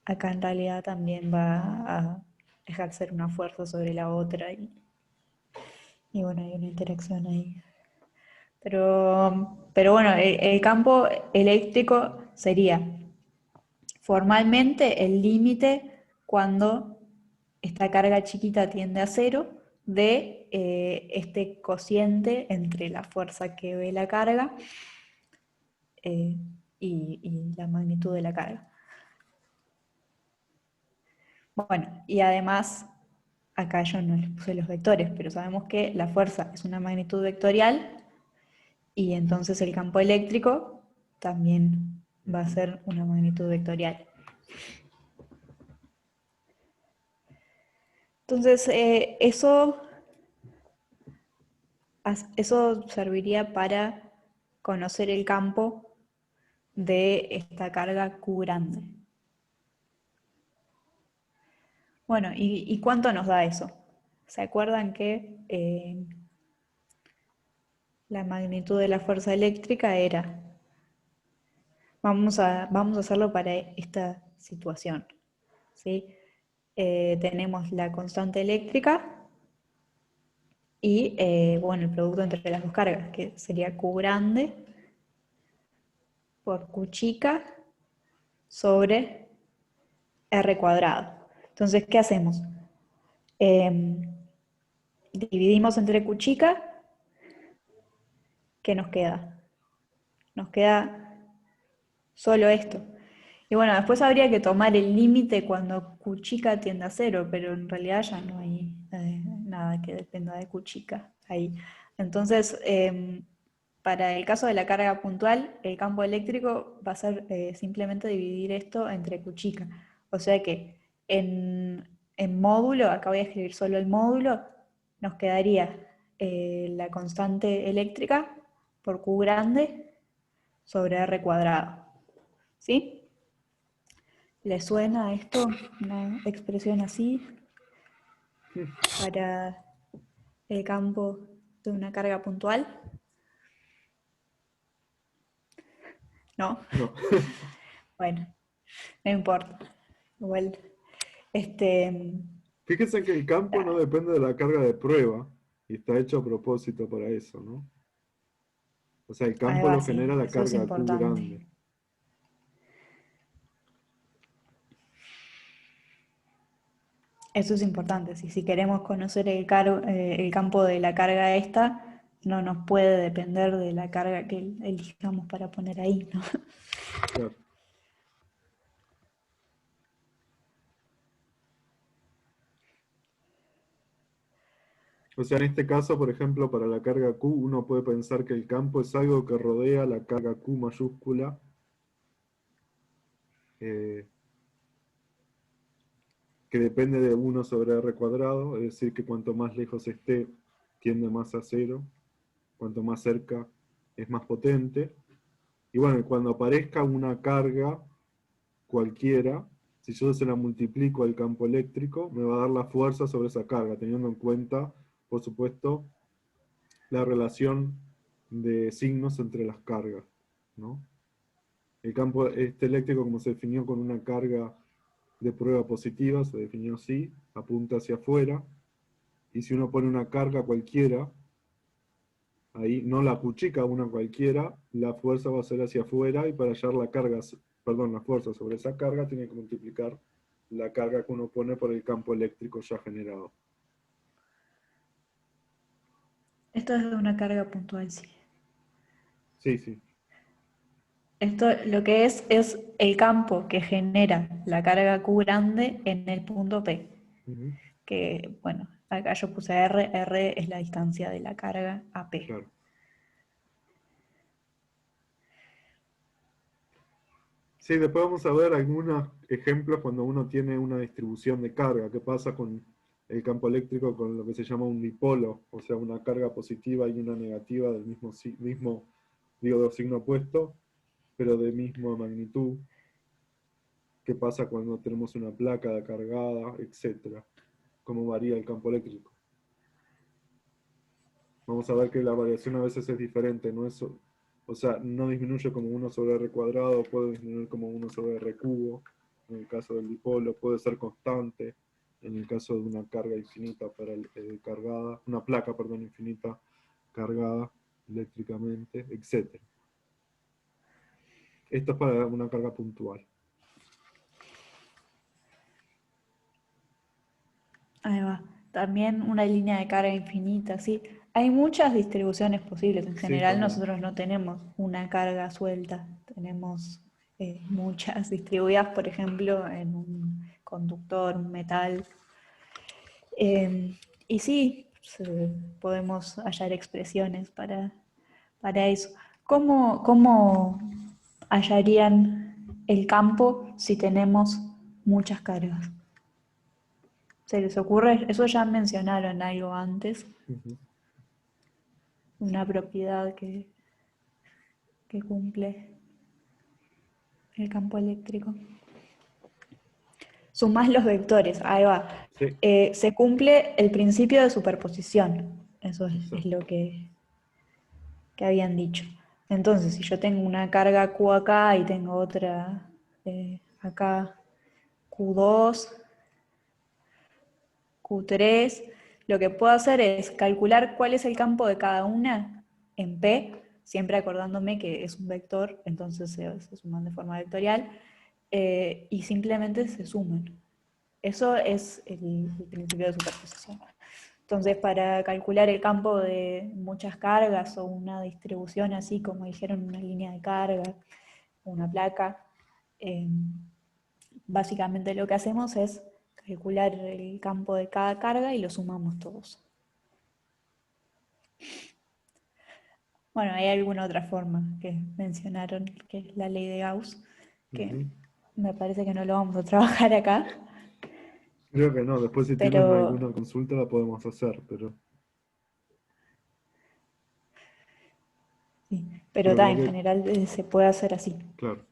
acá en realidad también va a ejercer una fuerza sobre la otra y bueno, hay una interacción ahí. Pero bueno, el campo eléctrico sería formalmente el límite cuando esta carga chiquita tiende a cero de este cociente entre la fuerza que ve la carga y la magnitud de la carga. Bueno, y además, acá yo no les puse los vectores, pero sabemos que la fuerza es una magnitud vectorial y entonces el campo eléctrico también va a ser una magnitud vectorial. Entonces, eso serviría para conocer el campo de esta carga Q grande. Bueno, ¿y cuánto nos da eso? ¿Se acuerdan que la magnitud de la fuerza eléctrica era? Vamos a hacerlo para esta situación, ¿sí? Tenemos la constante eléctrica y, bueno, el producto entre las dos cargas, que sería Q grande por Q chica sobre R cuadrado. Entonces, ¿qué hacemos? Dividimos entre Q chica ¿qué nos queda? Nos queda solo esto. Y bueno, después habría que tomar el límite cuando Q chica tiende a cero, pero en realidad ya no hay nada que dependa de Q chica ahí. Entonces, para el caso de la carga puntual, el campo eléctrico va a ser simplemente dividir esto entre Q chica. O sea que en módulo, acá voy a escribir solo el módulo, nos quedaría la constante eléctrica por Q grande sobre R cuadrado. ¿Sí? ¿Le suena esto? Una expresión así para el campo de una carga puntual. ¿No? No. Bueno, no importa. Igual, este, Fíjense que el campo no depende de la carga de prueba y está hecho a propósito para eso, ¿no? O sea, el ahí campo va, lo genera sí, la eso es carga Q importante. grande. Eso es importante. Si queremos conocer el campo de la carga esta, no nos puede depender de la carga que elijamos para poner ahí, ¿no? Claro. O sea, en este caso, por ejemplo, para la carga Q, uno puede pensar que el campo es algo que rodea la carga Q mayúscula, eh, que depende de 1 sobre R cuadrado, es decir, que cuanto más lejos esté, tiende más a cero, cuanto más cerca es más potente. Y bueno, cuando aparezca una carga cualquiera, si yo se la multiplico al campo eléctrico, me va a dar la fuerza sobre esa carga, teniendo en cuenta, por supuesto, la relación de signos entre las cargas, ¿no? El campo eléctrico, como se definió con una carga de prueba positiva, se definió así, apunta hacia afuera, y si uno pone una carga cualquiera, ahí no la cuchica una cualquiera, la fuerza va a ser hacia afuera, y para hallar la carga, perdón, la fuerza sobre esa carga, tiene que multiplicar la carga que uno pone por el campo eléctrico ya generado. Esto es de una carga puntual, sí. Sí, sí. Esto lo que es el campo que genera la carga Q grande en el punto P. Ujú, Que, bueno, acá yo puse R, R es la distancia de la carga a P. claro. Sí, después vamos a ver algunos ejemplos cuando uno tiene una distribución de carga. ¿Qué pasa con el campo eléctrico con lo que se llama un dipolo? O sea, una carga positiva y una negativa del mismo digo, de signo opuesto, pero de misma magnitud. ¿Qué pasa cuando tenemos una placa cargada, etcétera? ¿Cómo varía el campo eléctrico? Vamos a ver que la variación a veces es diferente, no es, o sea, no disminuye como 1 sobre R cuadrado, puede disminuir como 1 sobre R cubo, en el caso del dipolo, puede ser constante, en el caso de una carga infinita cargada, una placa, perdón, infinita cargada eléctricamente, etc. Esto es para una carga puntual. Ahí va. También una línea de carga infinita, sí. Hay muchas distribuciones posibles. En Sí, general también. nosotros no tenemos una carga suelta, tenemos muchas distribuidas, por ejemplo, en un conductor, un metal. Y sí, podemos hallar expresiones para eso. ¿Cómo hallarían el campo si tenemos muchas cargas? ¿Se les ocurre? Eso ya mencionaron algo antes, Ujú. una propiedad que cumple el campo eléctrico. Sumás los vectores, ahí va. Sí, Se cumple el principio de superposición, eso es exacto. lo que habían dicho. Entonces, si yo tengo una carga Q acá y tengo otra acá Q2, Q3, lo que puedo hacer es calcular cuál es el campo de cada una en P, siempre acordándome que es un vector, entonces se suman de forma vectorial, y simplemente se suman. Eso es el principio de superposición. Entonces, para calcular el campo de muchas cargas o una distribución así, como dijeron, una línea de carga, una placa, básicamente lo que hacemos es calcular el campo de cada carga y lo sumamos todos. Bueno, hay alguna otra forma que mencionaron, que es la ley de Gauss, que me parece que no lo vamos a trabajar acá, Creo que no, después si tienen pero, alguna consulta la podemos hacer, pero sí, pero la verdad en que, general se puede hacer así. claro.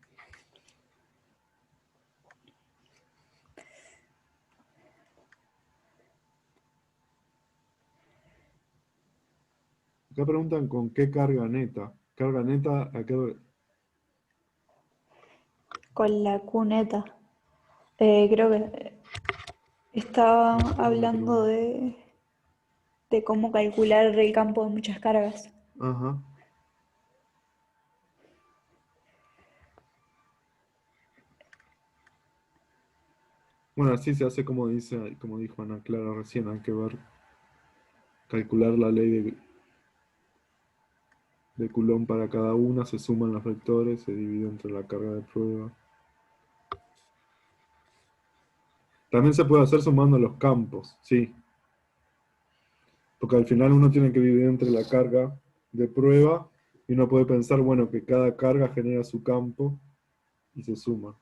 Acá preguntan con qué carga neta. Carga neta, ¿a qué? Con la cuneta, creo que estaba No entiendo la hablando pregunta. de cómo calcular el campo de muchas cargas. Ajá. Bueno, así se hace como dice, como dijo Ana Clara recién, hay que ver, calcular la ley de Coulomb para cada una, se suman los vectores, se divide entre la carga de prueba. También se puede hacer sumando los campos, sí. Porque al final uno tiene que dividir entre la carga de prueba y uno puede pensar, bueno, que cada carga genera su campo y se suma.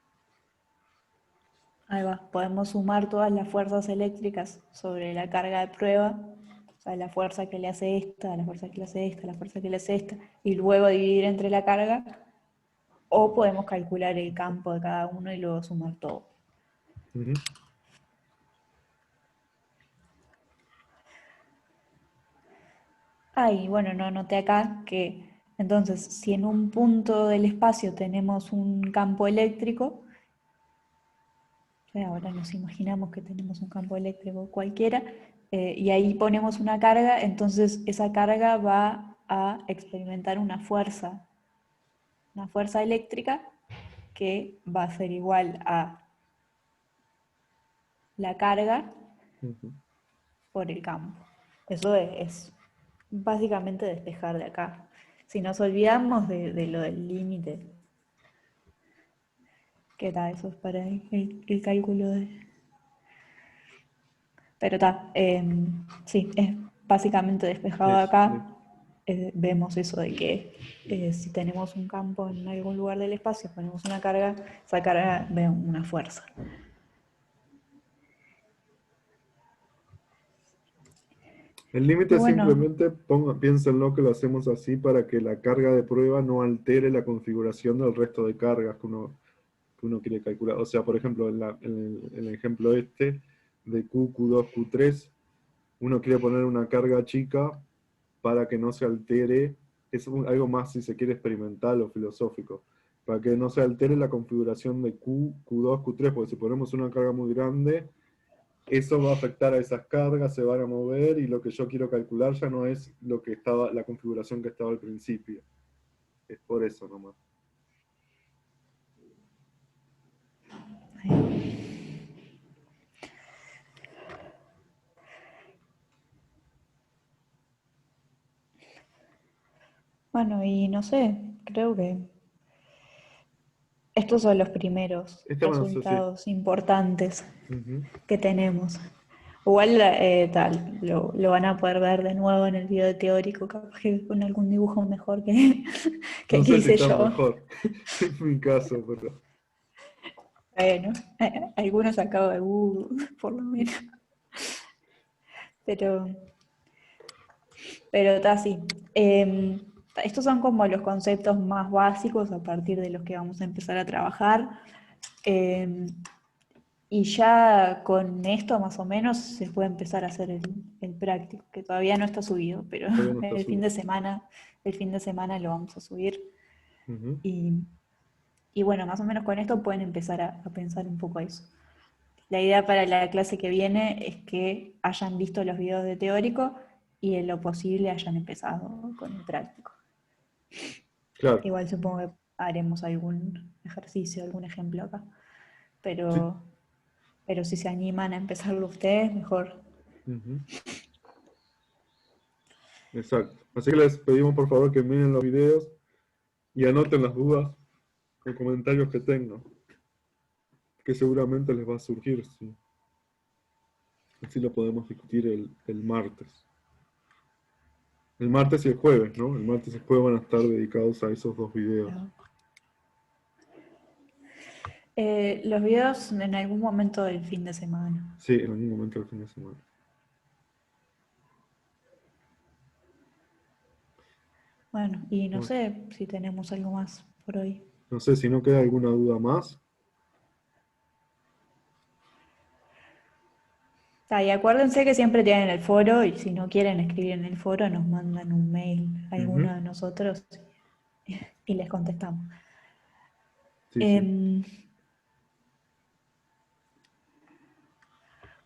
Ahí va, podemos sumar todas las fuerzas eléctricas sobre la carga de prueba, o sea, la fuerza que le hace esta, la fuerza que le hace esta, la fuerza que le hace esta, y luego dividir entre la carga, o podemos calcular el campo de cada uno y luego sumar todo. Ujú. Ah, y bueno, no anoté acá que entonces si en un punto del espacio tenemos un campo eléctrico, ahora nos imaginamos que tenemos un campo eléctrico cualquiera, y ahí ponemos una carga, entonces esa carga va a experimentar una fuerza eléctrica que va a ser igual a la carga Ujú. por el campo. Eso es básicamente despejar de acá. Si nos olvidamos de lo del límite, ¿qué tal? Eso es para el cálculo de... Pero está, sí, es básicamente despejado Eso, sí. acá. Vemos eso de que si tenemos un campo en algún lugar del espacio, ponemos una carga, esa carga ve una fuerza. El Y límite bueno, simplemente piénsenlo que lo hacemos así para que la carga de prueba no altere la configuración del resto de cargas que uno quiere calcular. O sea, por ejemplo, en el ejemplo este de Q, Q2, Q3, uno quiere poner una carga chica para que no se altere, es algo más si se quiere experimental o filosófico, para que no se altere la configuración de Q, Q2, Q3, porque si ponemos una carga muy grande, eso va a afectar a esas cargas, se van a mover y lo que yo quiero calcular ya no es lo que estaba, la configuración que estaba al principio. Es por eso nomás. bueno, y no sé, creo que estos son los primeros Este van a ser, sí. resultados importantes Ujú. que tenemos. Igual lo van a poder ver de nuevo en el video teórico, capaz que con algún dibujo mejor que No el que sé si hice está yo. mejor, en mi caso, pero... Bueno, algunos acabo de Google, por lo menos. Pero, pero está así. Estos son como los conceptos más básicos a partir de los que vamos a empezar a trabajar. Em, y ya con esto más o menos se puede empezar a hacer el práctico, que todavía no está subido, pero Todavía no está subido. el fin de semana lo vamos a subir. Ujú. Y, y bueno, más o menos con esto pueden empezar a pensar un poco eso. La idea para la clase que viene es que hayan visto los videos de teórico y en lo posible hayan empezado con el práctico. Claro, Igual supongo que haremos algún ejercicio, algún ejemplo acá. sí. Pero si se animan a empezarlo ustedes, mejor. Ujú. Exacto. Así que les pedimos por favor que miren los videos y anoten las dudas o comentarios que tengan, que seguramente les va a surgir, sí. Así lo podemos discutir el martes. El martes y el jueves, ¿no? El martes y el jueves van a estar dedicados a esos dos videos. Los videos en algún momento del fin de semana. Sí, en algún momento del fin de semana. Bueno, y no Bueno, sé si tenemos algo más por hoy. no sé si no queda alguna duda más. Y acuérdense que siempre tienen el foro y si no quieren escribir en el foro nos mandan un mail a alguno Ujú. de nosotros y les contestamos. Sí, sí. Em,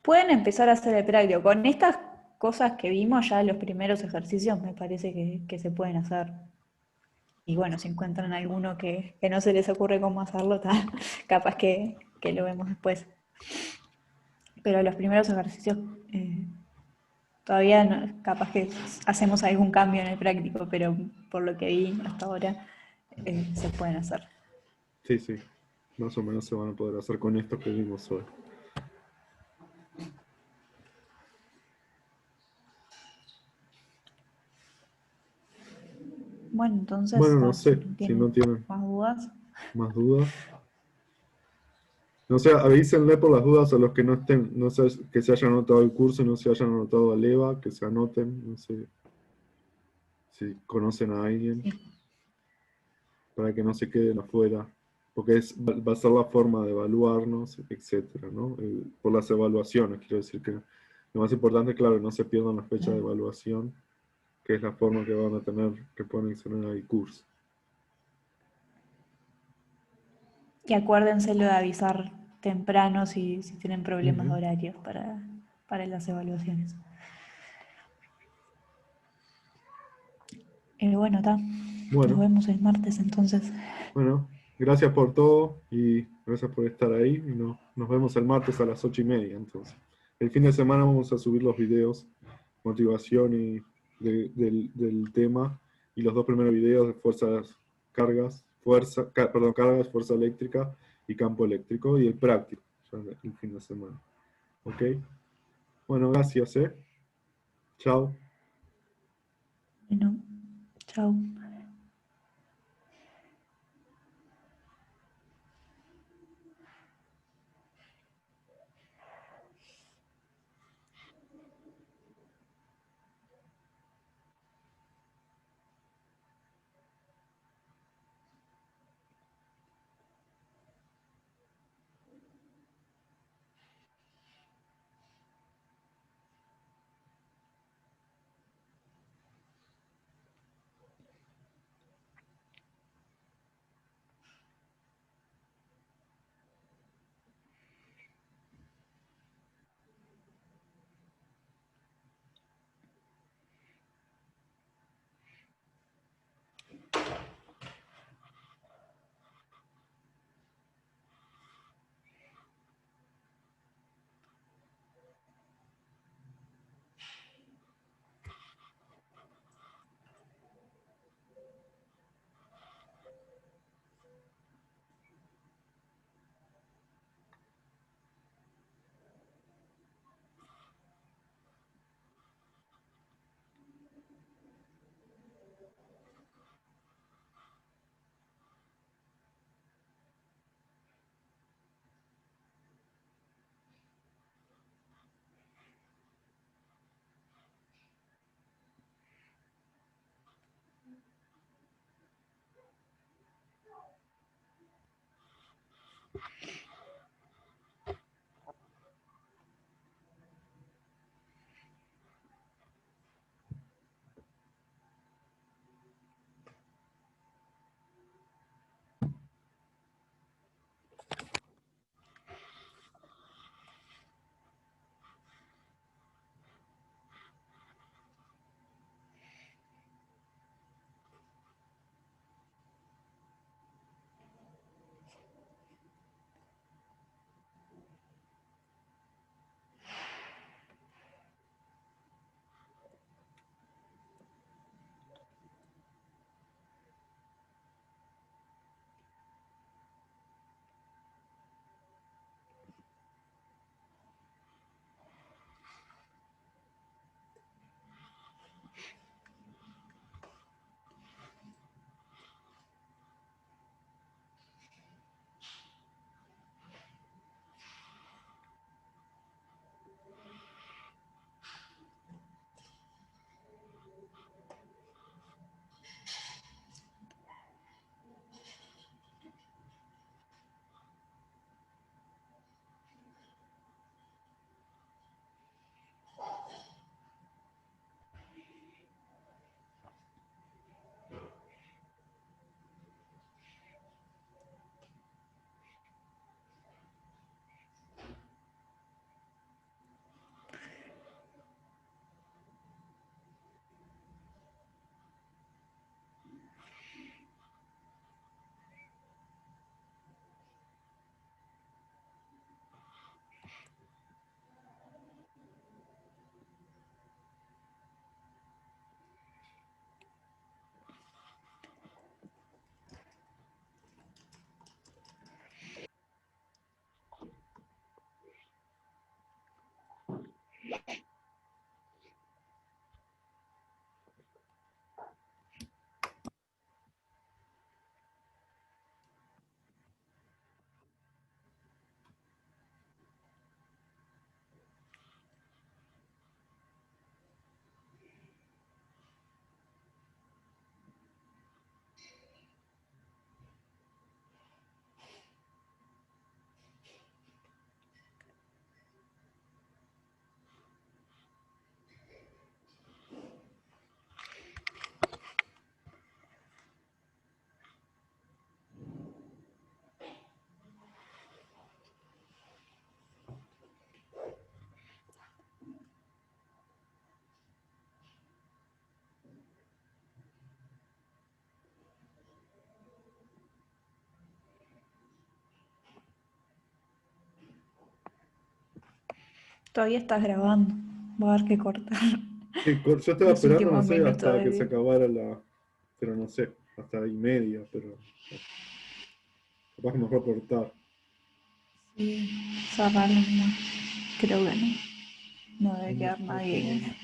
Pueden empezar a hacer el práctico. Con estas cosas que vimos ya los primeros ejercicios me parece que se pueden hacer. Y bueno, si encuentran alguno que no se les ocurre cómo hacerlo, capaz que lo vemos después. Pero los primeros ejercicios todavía capaz que hacemos algún cambio en el práctico, pero por lo que vi hasta ahora se pueden hacer. Sí, sí. Más o menos se van a poder hacer con esto que vimos hoy. Bueno, entonces, Bueno, no si sé no si no tienen tienen más dudas, más dudas. No sé, avísenle por las dudas a los que no estén, no sé, que se hayan anotado el curso y no se hayan anotado al EVA, que se anoten, no sé si conocen a alguien, sí. para que no se queden afuera, porque va a ser la forma de evaluarnos, etcétera, ¿no? Por las evaluaciones, quiero decir que lo más importante, claro, no se pierdan la fecha de Claro. evaluación, que es la forma que van a tener, que pueden exponer al curso. Y acuérdense lo de avisar temprano si tienen problemas de Ujú. horarios para las evaluaciones. Bueno, está. Nos Bueno, vemos el martes entonces. bueno, gracias por todo y gracias por estar ahí. Y nos vemos el martes a las 8:30, entonces. El fin de semana vamos a subir los videos, motivación y del tema, y los dos primeros videos de fuerzas, cargas, perdón, cargas, fuerza eléctrica y campo eléctrico, y el práctico, ya el fin de semana. ¿Ok? Bueno, gracias, ¿eh? Chao. Bueno, chao. Todavía estás grabando. Va a haber que cortar Sí, yo estaba los esperando, no últimos sé, minutos hasta del que se video. acabara pero no sé, hasta ahí media, pero capaz que mejor cortar. Sí, cerrarlo nomás. Creo que no. No debe ¿Dónde quedar está nadie. todo?